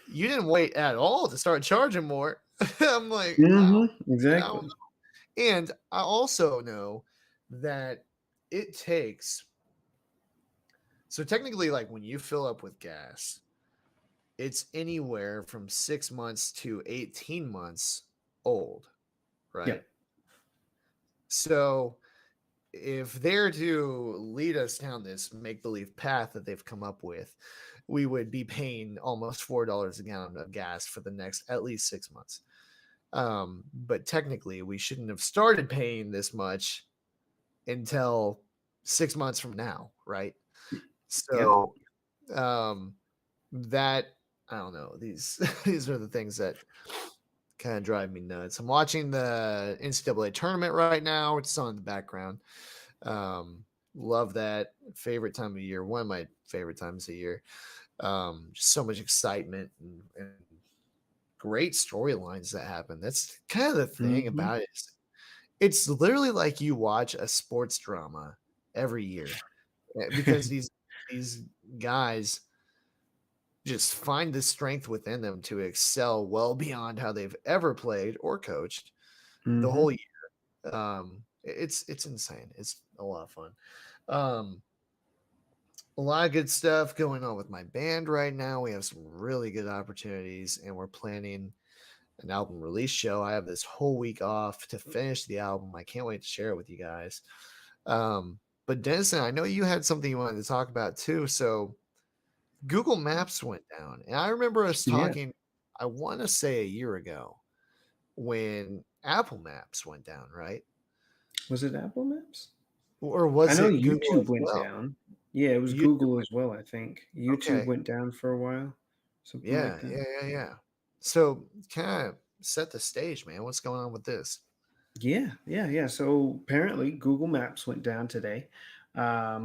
you didn't wait at all to start charging more. I'm like, Hmm. I don't Exactly. know. And I also know that it takes, so technically, like when you fill up with gas, it's anywhere from 6 months to 18 months old, Yeah. right? So if they're to lead us down this make believe path that they've come up with, we would be paying almost $4 a gallon of gas for the next at least 6 months. But technically, we shouldn't have started paying this much until 6 months from now, right? Yep. So um, that I don't know. These these are the things that kind of drive me nuts. I'm watching the NCAA tournament right now. It's on in the background. Love that. Favorite time of year. One of my favorite times of year. Just so much excitement and great storylines that happen. That's kind of the thing Hmm. about it. It's literally like you watch a sports drama every year because these guys just find the strength within them to excel well beyond how they've ever played or coached the Hmm. whole year. It's insane. It's a lot of fun. Um, a lot of good stuff going on with my band right now. We have some really good opportunities, and we're planning an album release show. I have this whole week off to finish the album. I can't wait to share it with you guys. But Denison, I know you had something you wanted to talk about too. So Google Maps went down, and I remember us Yeah. talking. I want to say a year ago when Apple Maps went down, right? Was it Apple Maps? Or I was know it Google YouTube as went well? down. Yeah, it was YouTube Google went. as well, I think. YouTube Okay. went down for a while, something like Yeah, that. yeah, yeah, yeah. So kind of set the stage, man. What's going on with this? Yeah, yeah, yeah. So apparently Google Maps went down today.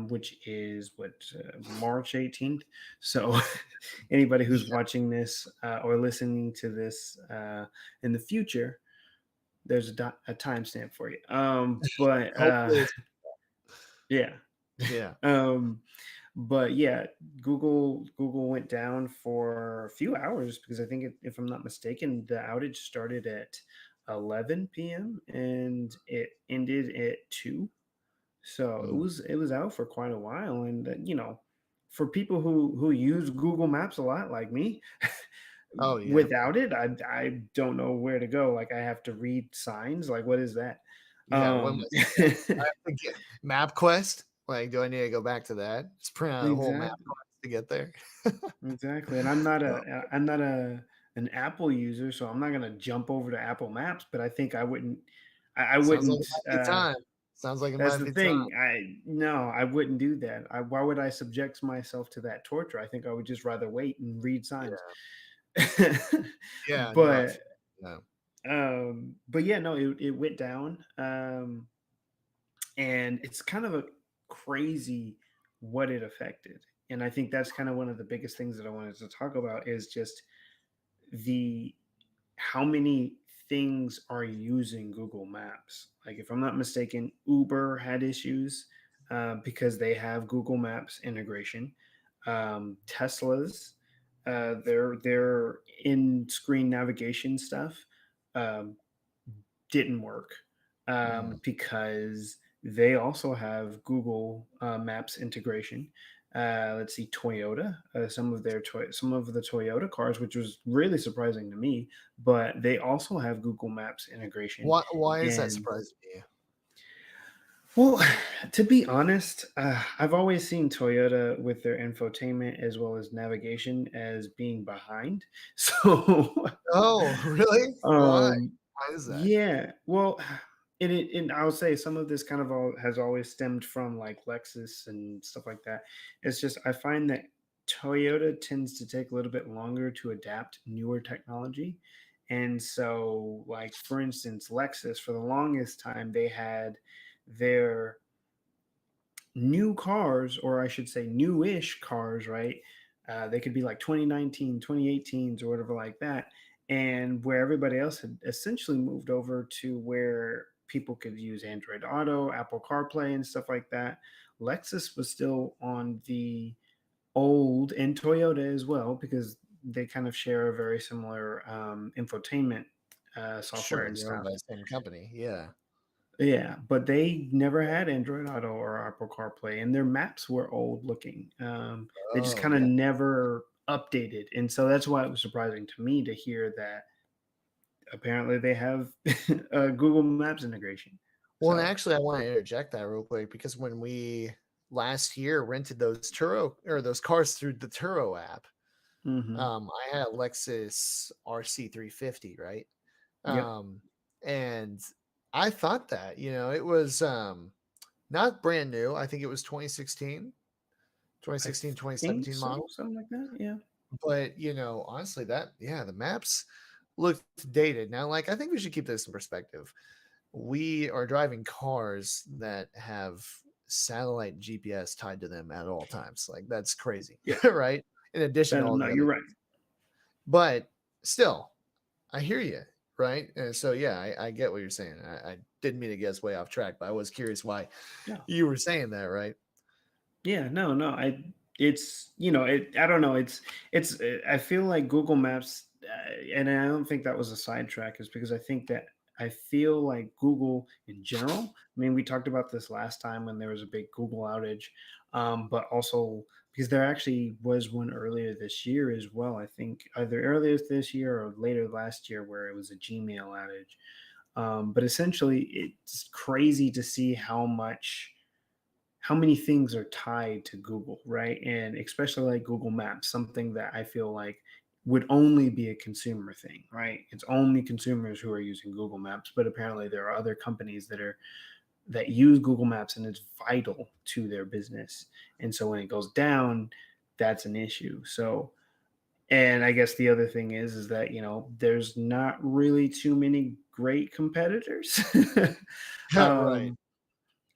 which is March 18th. So anybody who's Yeah. watching this or listening to this in the future, there's a timestamp for you. But Hopefully it's yeah. yeah. um, but yeah, Google went down for a few hours because I think if I'm not mistaken, the outage started at 11 p.m. and it ended at 2. So Mm. it was out for quite a while, and for people who use Google Maps a lot, like me, Oh yeah. without it, I don't know where to go. Like I have to read signs. Like what is that? Yeah. What am I supposed I have to get MapQuest? Like, do I need to go back to that? Just print out a whole map Exactly. to get there. Exactly, and Oh, I'm not an Apple user, so I'm not gonna jump over to Apple Maps, but I think I sounds like wouldn't, it might be time. Sounds like it that's might the be time. thing, I wouldn't do that. Why would I subject myself to that torture? I think I would just rather wait and read signs. Yeah. Yeah. No, I But, feel yeah. but yeah, no, it went down, and it's kind of a crazy what it affected, and I think that's kind of one of the biggest things that I wanted to talk about is just the how many things are using Google Maps. Like, if I'm not mistaken, Uber had issues because they have Google Maps integration. Tesla's their in screen navigation stuff um, didn't work Mm. because they also have Google Maps integration. Let's see, Toyota, some of the Toyota cars, which was really surprising to me, but they also have Google Maps integration. Why is that And surprising to you? well, to be honest, I've always seen Toyota with their infotainment as well as navigation as being behind. So Oh, really? Why? Um, Why is that? yeah, well, and I'll say some of this kind of has always stemmed from like Lexus and stuff like that. It's just I find that Toyota tends to take a little bit longer to adapt newer technology. And so, like for instance, Lexus for the longest time they had their new cars, or I should say newish cars, right? They could be like 2019, 2018s or whatever like that. And where everybody else had essentially moved over to where people could use Android Auto, Apple CarPlay, and stuff like that. Lexus was still on the old, and Toyota as well, because they kind of share a very similar infotainment software Sure, and they're owned by stuff. the same company. Yeah. Yeah, but they never had Android Auto or Apple CarPlay, and their maps were old looking. They just Oh, kind of yeah. never updated, and so that's why it was surprising to me to hear that apparently they have Google Maps integration. Well, and So, actually, I want to interject that real quick because when we last year rented those Turo or those cars through the Turo app, mhm. I had a Lexus RC350, right? Yep, Um, and I thought that, it was not brand new. I think it was 2016, I 2016, think 2017 so, model. something like that. Yeah, But, honestly, the maps looked dated. Now, like, I think we should keep this in perspective. We are driving cars that have satellite GPS tied to them at all times. Like, that's crazy, yeah. right? In addition to all No, the you're other, right. but still, I hear you, right? And so, yeah, I get what you're saying. I didn't mean to get us way off track, but I was curious why No, you were saying that, right? yeah, no. It's I don't know. I feel like Google Maps, and I don't think that was a sidetrack, is because I feel like Google in general. I mean, we talked about this last time when there was a big Google outage, but also because there actually was one earlier this year as well. I think either earlier this year or later last year where it was a Gmail outage. But essentially, it's crazy to see how many things are tied to Google, right? And especially like Google Maps, something that I feel like would only be a consumer thing, right? It's only consumers who are using Google Maps, but apparently there are other companies that use Google Maps and it's vital to their business. And so when it goes down, that's an issue. So, and I guess the other thing is that, there's not really too many great competitors. Right. um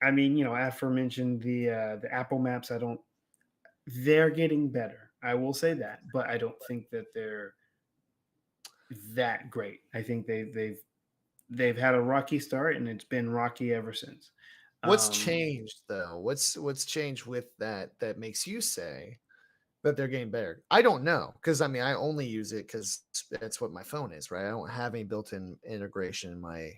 I mean, aforementioned the Apple Maps. I don't. They're getting better. I will say that, but I don't think that they're that great. I think they've had a rocky start, and it's been rocky ever since. What's Um, changed though? What's changed with that that makes you say that they're getting better? I don't know because I mean I only use it because that's what my phone is, right? I don't have any built-in integration in my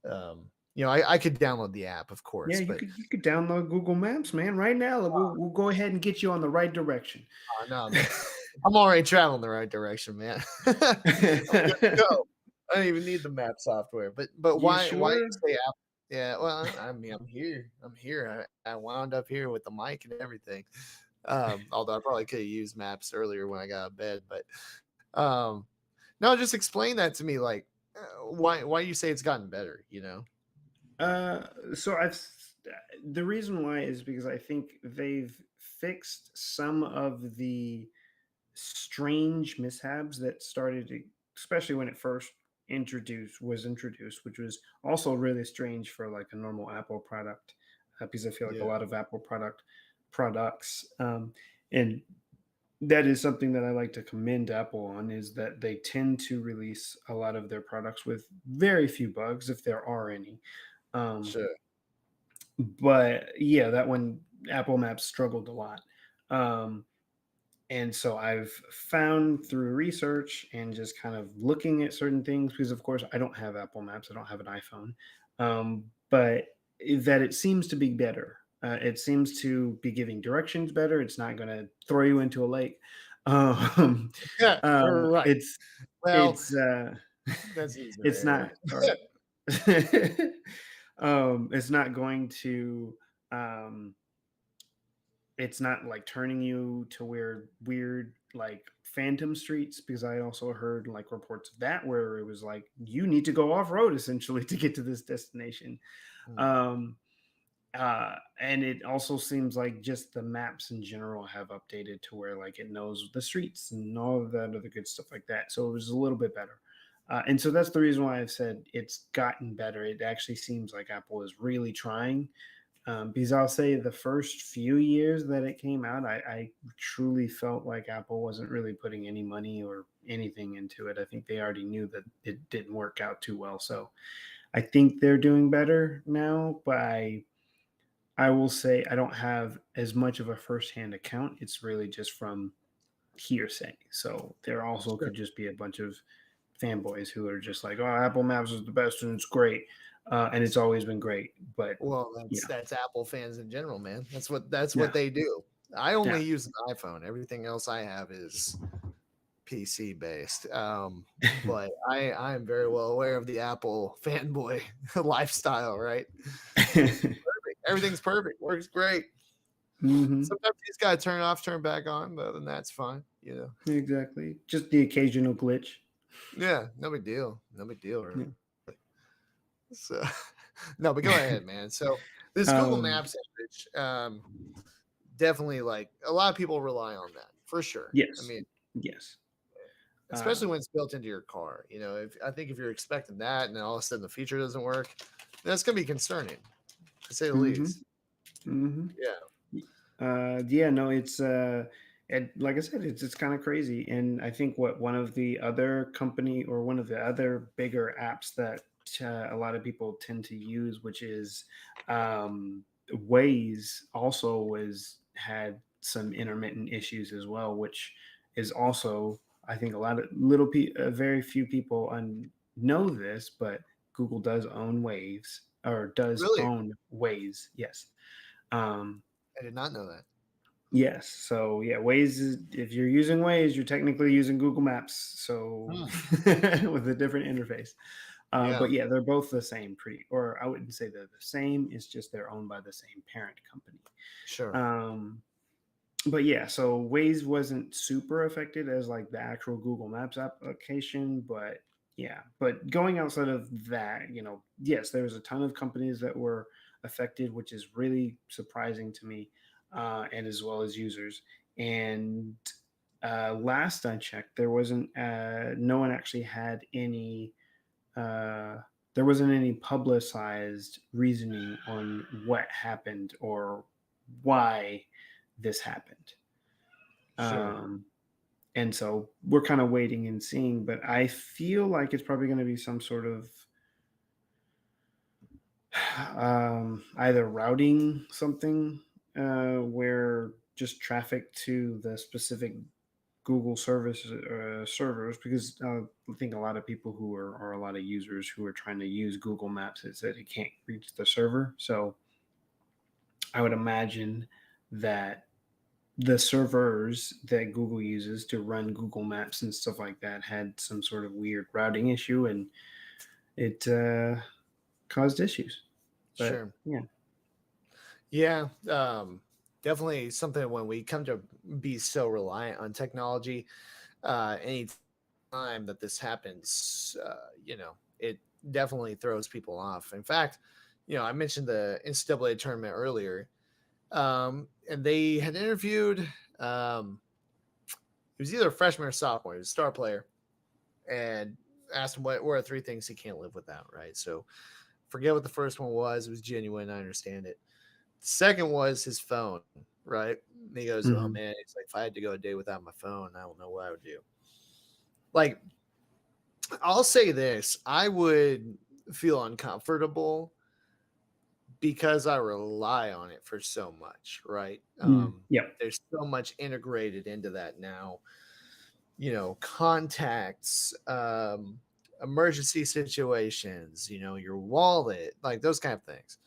I could download the app, of yeah, course, you but could download Google Maps, man, right now. We'll go ahead and get you on the right direction. no, man. I'm already traveling the right direction, man. I'm good to go. I don't even need the map software. But You why you sure? say Apple? Yeah, well, I mean, I'm here. I'm here. I wound up here with the mic and everything. Although I probably could have used maps earlier when I got out of bed, but um, no, just explain that to me. Like, why you say it's gotten better? You know? So the reason why is because I think they've fixed some of the strange mishaps that started, especially when it first introduced, which was also really strange for like a normal Apple product, because I feel like a Yeah, lot of Apple products, and that is something that I like to commend Apple on, is that they tend to release a lot of their products with very few bugs, if there are any. Um, sure. but yeah, that one, Apple Maps, struggled a lot. Um, and so I've found through research and just kind of looking at certain things, because of course I don't have Apple Maps, I don't have an iPhone, but that it seems to be better. It seems to be giving directions better. It's not going to throw you into a lake. Um, Yeah, right. it's Well, it's that's user it's error. not, or it's not going to um, it's not like turning you to where weird like phantom streets, because I also heard like reports of that where it was like you need to go off road essentially to get to this destination. Hmm. um and it also seems like just the maps in general have updated to where like it knows the streets and all of that other good stuff like that, so it was a little bit better. And so that's the reason why I've said it's gotten better. It actually seems like Apple is really trying, because I'll say the first few years that it came out, I truly felt like Apple wasn't really putting any money or anything into it. I think they already knew that it didn't work out too well. So I think they're doing better now, but I will say I don't have as much of a firsthand account. It's really just from hearsay. So there also Sure. could just be a bunch of fanboys who are just like, "Oh, Apple Maps is the best and it's great," and it's always been great. But Well, yeah, that's Apple fans in general, man. That's what yeah, they do. I only yeah. use an iPhone. Everything else I have is PC based. But I am very well aware of the Apple fanboy lifestyle, right? Perfect. Everything's perfect. Works great. Hmm. Sometimes you just gotta turn it off, turn it back on, but then that's fine. Exactly. Just the occasional glitch. Yeah, no big deal. No big deal. Yeah. So no, but go ahead, man. So this Google um, Maps image, definitely like a lot of people rely on that for sure. I yes. mean, Yes. Uh, especially when it's built into your car. If I think if you're expecting that and then all of a sudden the feature doesn't work, that's gonna be concerning to say the hmm. least. Hmm. Yeah. Yeah, no, and like I said, it's kind of crazy. And I think what one of the other company, or one of the other bigger apps that a lot of people tend to use, which is Waze, also was had some intermittent issues as well, which is also, I think, a lot of very few people know this, but Google does own Waves, or does Really? own Waze. Yes. Um, I did not know that. Yes. So yeah, Waze is, if you're using Waze, you're technically using Google Maps. So Hmm. with a different interface. Yeah, But yeah, they're both the same, or I wouldn't say they're the same. It's just they're owned by the same parent company. sure. Um, but yeah, so Waze wasn't super affected as like the actual Google Maps application, but yeah, but going outside of that, yes, there was a ton of companies that were affected, which is really surprising to me, and as well as users. And last I checked, there wasn't, no one actually had any uh, there wasn't any publicized reasoning on what happened or why this happened. Sure. Um, and so we're kind of waiting and seeing, but I feel like it's probably going to be some sort of either routing something where just traffic to the specific Google service servers, because I think a lot of people who are a lot of users who are trying to use Google Maps, it said it can't reach the server. So I would imagine that the servers that Google uses to run Google Maps and stuff like that had some sort of weird routing issue, and it caused issues. But Sure. yeah. Yeah. Definitely something when we come to be so reliant on technology, any time that this happens, it definitely throws people off. In fact, I mentioned the NCAA tournament earlier, and they had interviewed, it was either a freshman or sophomore, he was a star player, and asked him what are three things he can't live without, right? So forget what the first one was. It was genuine. I understand it. The second was his phone, right? And he goes, "Oh Hmm. man, it's like if I had to go a day without my phone, I don't know what I would do." Like, I'll say this: I would feel uncomfortable because I rely on it for so much, right? Yep. There's so much integrated into that now. Contacts, emergency situations, your wallet, like those kind of things.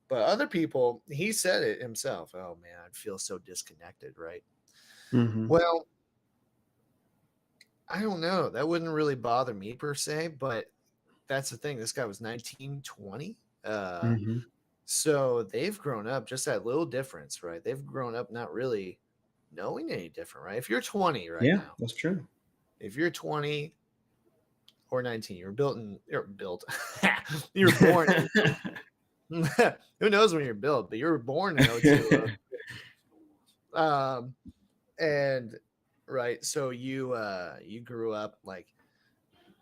But other people, he said it himself. Oh man, I'd feel so disconnected, right? Hmm. Well, I don't know. That wouldn't really bother me per se, but that's the thing. This guy was 19, 20. Hmm. So they've grown up just that little difference, right? They've grown up not really knowing any different, right? If you're 20 right Yeah, now, that's true. if you're 20 or 19, you're built, you were born. Who knows when you're built, but you were born in '02. Um, and right, so you grew up like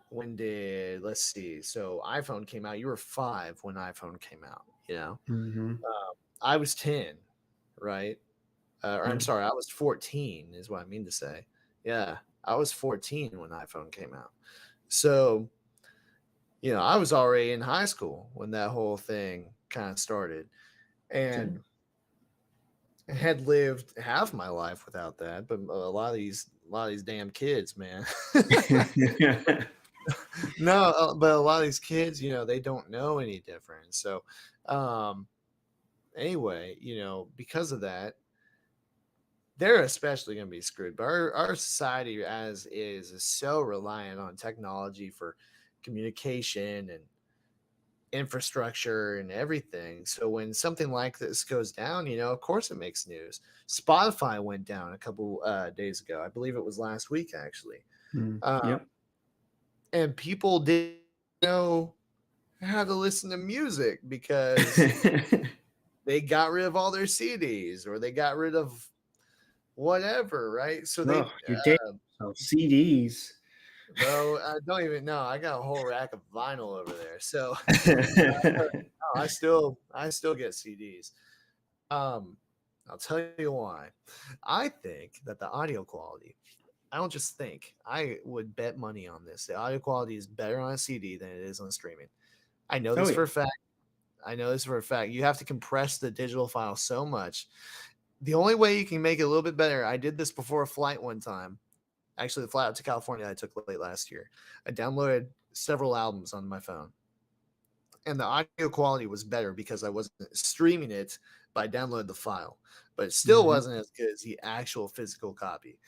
when did let's see, so iPhone came out. You were 5 when iPhone came out. Hmm. I was 10, right? Or I'm Yeah. sorry, I was 14 is what I mean to say. Yeah, I was 14 when iPhone came out. So, I was already in high school when that whole thing kind of started Yeah. and had lived half my life without that. But a lot of these damn kids, man. No, but a lot of these kids, they don't know any different. So, um, anyway, because of that, they're especially going to be screwed. But our society as is so reliant on technology for communication and infrastructure and everything. So when something like this goes down, of course it makes news. Spotify went down a couple days ago. I believe it was last week actually. Um, Yep. and people didn't know how to listen to music because they got rid of all their CDs or they got rid of whatever, right? So Oh, they, you're dating yourself. CDs. bro, I don't even know. I got a whole rack of vinyl over there. So no, I still get CDs. Um, I'll tell you why. I think that the audio quality, I don't just think, I would bet money on this. The audio quality is better on a CD than it is on streaming. I know Oh this for yeah. a fact. You have to compress the digital file so much. The only way you can make it a little bit better, I did this before a flight one time. Actually, the flight out to California I took late last year. I downloaded several albums on my phone, and the audio quality was better because I wasn't streaming it, but I downloaded the file. But it still Mhm. wasn't as good as the actual physical copy.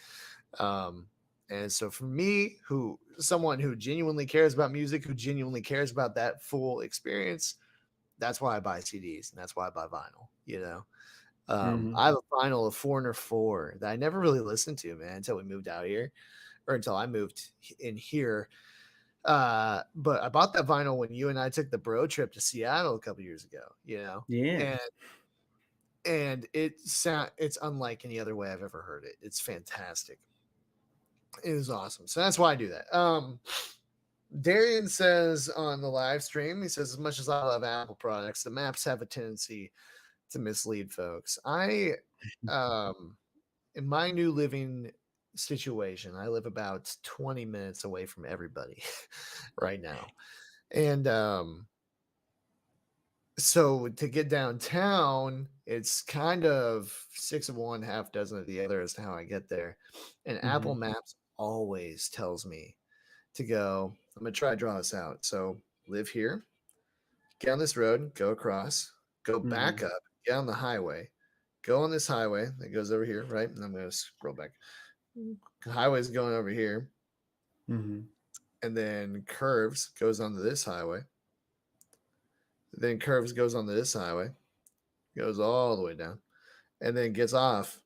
Um, and so for me, someone who genuinely cares about music, who genuinely cares about that full experience, that's why I buy CDs and that's why I buy vinyl. Mhm. I have a vinyl of Foreigner 4 that I never really listened to, man, until we moved out here or until I moved in here. But I bought that vinyl when you and I took the bro trip to Seattle a couple years ago, Yeah. and it's unlike any other way I've ever heard it. It's fantastic. It is awesome. So that's why I do that. Darian says on the live stream, he says, as much as I love Apple products, the maps have a tendency to mislead folks. In my new living situation, I live about 20 minutes away from everybody right now. And so to get downtown, it's kind of 6 of one, half dozen of the other as to how I get there. And Apple Maps always tells me to go. I'm going to try to draw this out. So live here, get on this road, go across, go back up, get on the highway, go on this highway that goes over here, right? And I'm going to scroll back. The highway's going over here. And then curves, goes onto this highway. Then curves, goes onto this highway, goes all the way down, and then gets off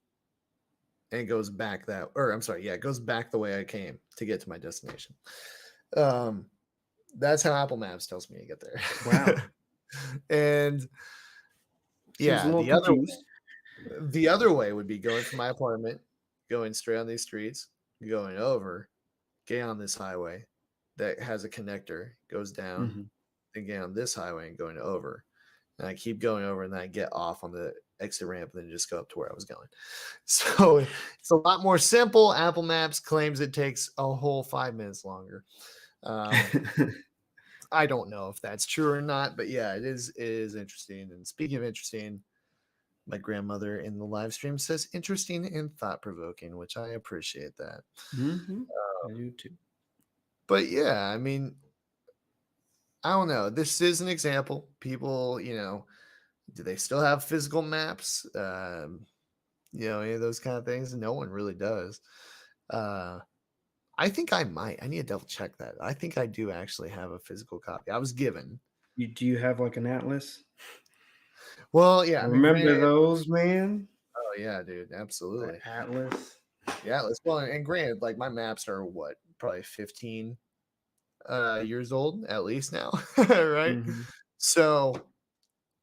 and goes back it goes back the way I came to get to my destination. That's how Apple Maps tells me to get there. Wow. And yeah, the other way would be going from my apartment, going straight on these streets, going over, get on this highway that has a connector, goes down, then get on this highway and going over. And I keep going over, and then I get off on the exit ramp and then just go up to where I was going. So it's a lot more simple. Apple Maps claims it takes a whole 5 minutes longer. I don't know if that's true or not, but yeah, it is interesting. And speaking of interesting, my grandmother in the live stream says interesting and thought-provoking, which I appreciate that. I do too. But yeah, I mean, I don't know. This is an example. People, do they still have physical maps? Any of those kind of things? No one really does. I think I might. I need to double check that. I think I do actually have a physical copy. I was given. Do you have like an atlas? Well, yeah. Remember those, man? Oh yeah, dude. Absolutely. The atlas. Yeah, let's go. And granted, like my maps are probably 15 years old at least now, right? So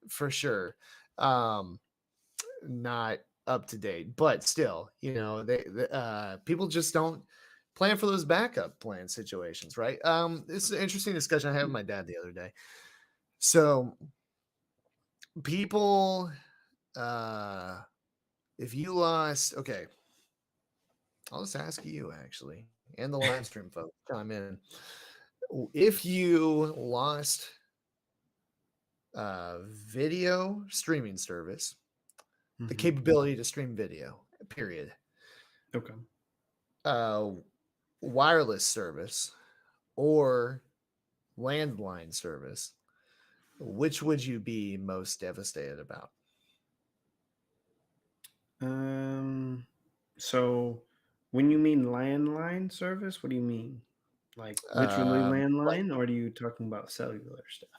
for sure, not up to date, but still, they people just don't plan for those backup plan situations, right? This is an interesting discussion I had with my dad the other day. So people, if you lost, okay, I'll just ask you actually, and the live stream folks chime in. If you lost video streaming service, the capability to stream video, period. Okay. Wireless service or landline service, which would you be most devastated about? So when you mean landline service, what do you mean? Like literally landline, or are you talking about cellular stuff?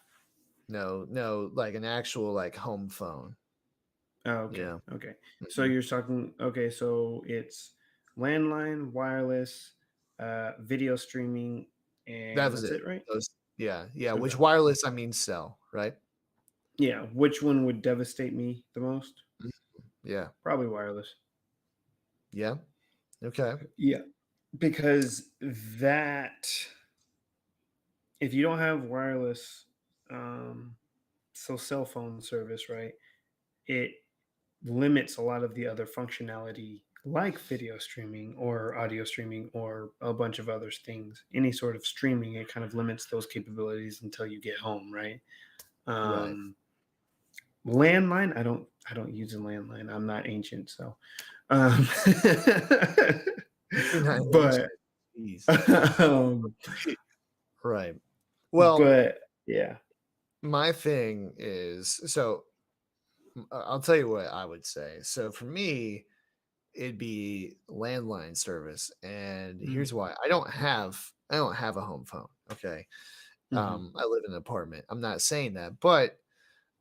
No, like an actual like home phone. Oh, okay. Yeah. Okay. So you're talking, okay, so it's landline, wireless, video streaming, and that was that's it, right? Yeah. Okay. Which wireless, I mean cell, right? Yeah. Which one would devastate me the most? Yeah. Probably wireless. Yeah. Okay. Yeah. Because that, if you don't have wireless, so cell phone service, right? It limits a lot of the other functionality like video streaming or audio streaming or a bunch of other things. Any sort of streaming, it kind of limits those capabilities until you get home, right? Right. Landline, I don't use a landline. I'm not ancient, so but right. Well, but yeah. My thing is, so I'll tell you what I would say. So for me, it'd be landline service, and here's why. I don't have a home phone. Okay. I live in an apartment. I'm not saying that, but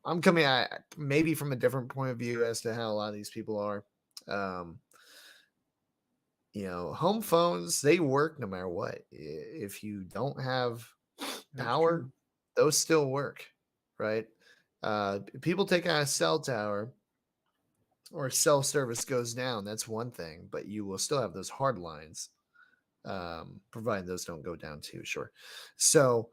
I'm coming at maybe from a different point of view as to how a lot of these people are. Home phones, they work no matter what. If you don't have power, those still work, right? People take out a cell tower or cell service goes down, that's one thing, but you will still have those hard lines providing those don't go down too. Sure. So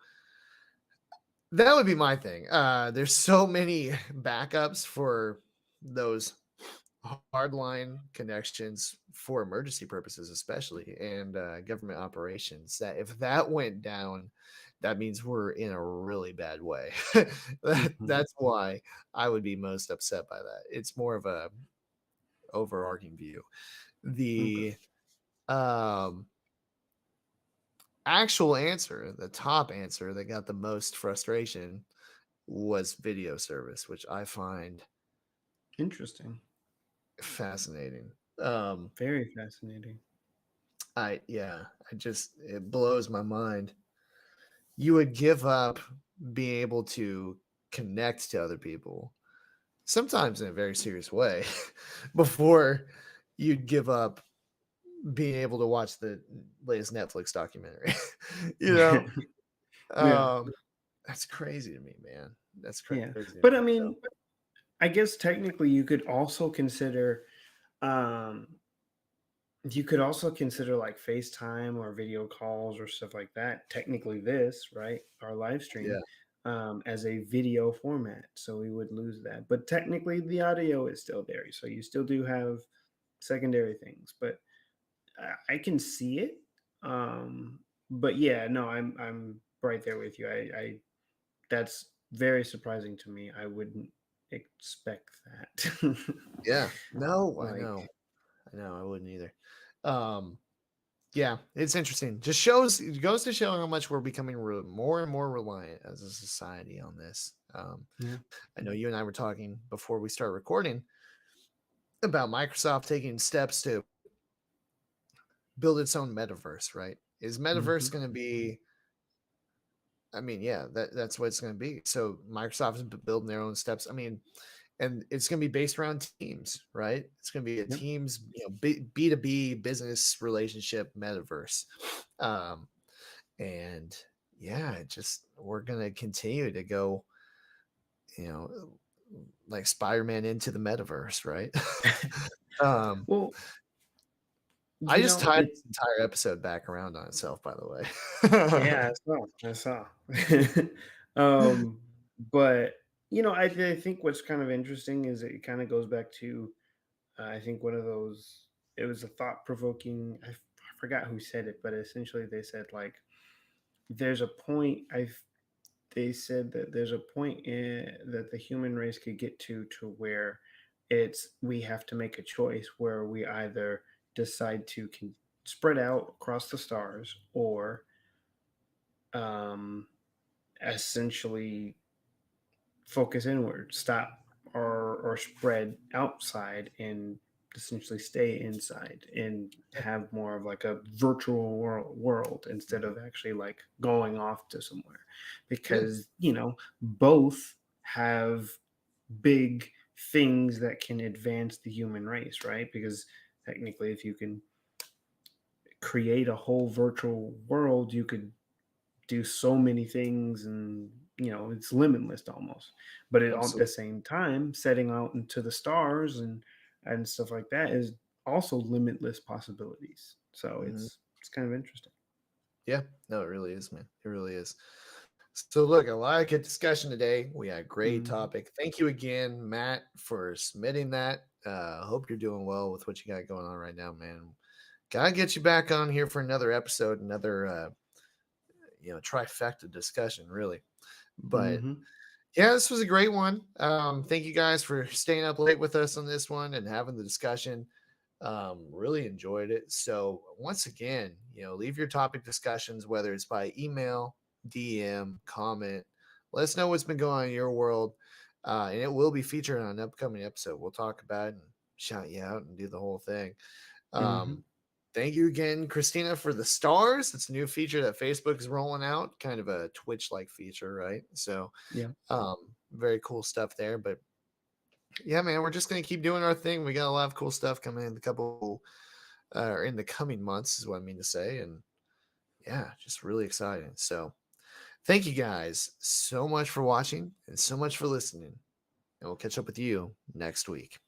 that would be my thing. There's so many backups for those hardline connections for emergency purposes, especially, and government operations. That if that went down, that means we're in a really bad way. Mhm. That's why I would be most upset by that. It's more of a overarching view. Okay. The um, actual answer, the top answer that got the most frustration was video service, which I find Interesting. fascinating. Very fascinating. I just it blows my mind. You would give up being able to connect to other people, sometimes in a very serious way, before you'd give up being able to watch the latest Netflix documentary. you know, Yeah. um, that's crazy to me, man. That's Yeah. crazy to But I me. So, mean, I guess technically um you could also consider like FaceTime or video calls or stuff like that. Technically this, right? Our live yeah, stream as a video format. So we would lose that. But technically the audio is still there. So you still do have secondary things. But I can see it. But yeah, no, I'm right there with you. I that's very surprising to me. I wouldn't expect that. yeah. No, I Like, know. I know. I wouldn't either. Um, Yeah, it's interesting. Just shows it goes to show how much we're becoming more and more reliant as a society on this. yeah. I know you and I were talking before we start recording about Microsoft taking steps to build its own metaverse. Right? Is metaverse Hmm. going to be? I mean, yeah, that's what it's going to be. So Microsoft is building their own steps. I mean, and it's going to be based around teams, right? It's going to be a Yep. teams, B2B business relationship metaverse. Um, and yeah, it just we're gonna continue to go, you know, like Spider-Man into the metaverse, right? um, Well, I you just know, tied it's this entire episode back around on itself, by the yeah, way. I saw. But I think what's kind of interesting is it kind of goes back to I think one of those it was a thought provoking. I forgot who said it, but essentially they said like there's a point I've they said that there's a point that the human race could get to where it's we have to make a choice where we either decide to spread out across the stars or um, essentially focus inward, stop or spread outside and essentially stay inside and have more of like a virtual world instead of actually like going off to somewhere Yeah, because both have big things that can advance the human race, right? Because technically if you can create a whole virtual world you could do so many things and it's limitless almost, but at the absolutely. same time setting out into the stars and stuff like that is also limitless possibilities, so Mhm. it's kind of interesting. Yeah, no, it really is, man. It really is. So, look, a lot of good discussion today. We had a great Hmm. topic. Thank you again, Matt, for submitting that. Hope you're doing well with what you got going on right now, man. Gotta get you back on here for another episode, another trifecta discussion, really. But Hmm. yeah, this was a great one. Thank you guys for staying up late with us on this one and having the discussion. Really enjoyed it. So once again, leave your topic discussions, whether it's by email, DM, comment. Let us know what's been going on in your world. And it will be featured on an upcoming episode. We'll talk about it and shout you out and do the whole thing. Hmm. Um, thank you again, Christina, for the stars. It's a new feature that Facebook is rolling out, kind of a Twitch-like feature, right? So Yeah. very cool stuff there. But yeah, man, we're just gonna keep doing our thing. We got a lot of cool stuff coming in the couple or in the coming months, is what I mean to say. And yeah, just really exciting. So thank you guys so much for watching and so much for listening. And we'll catch up with you next week.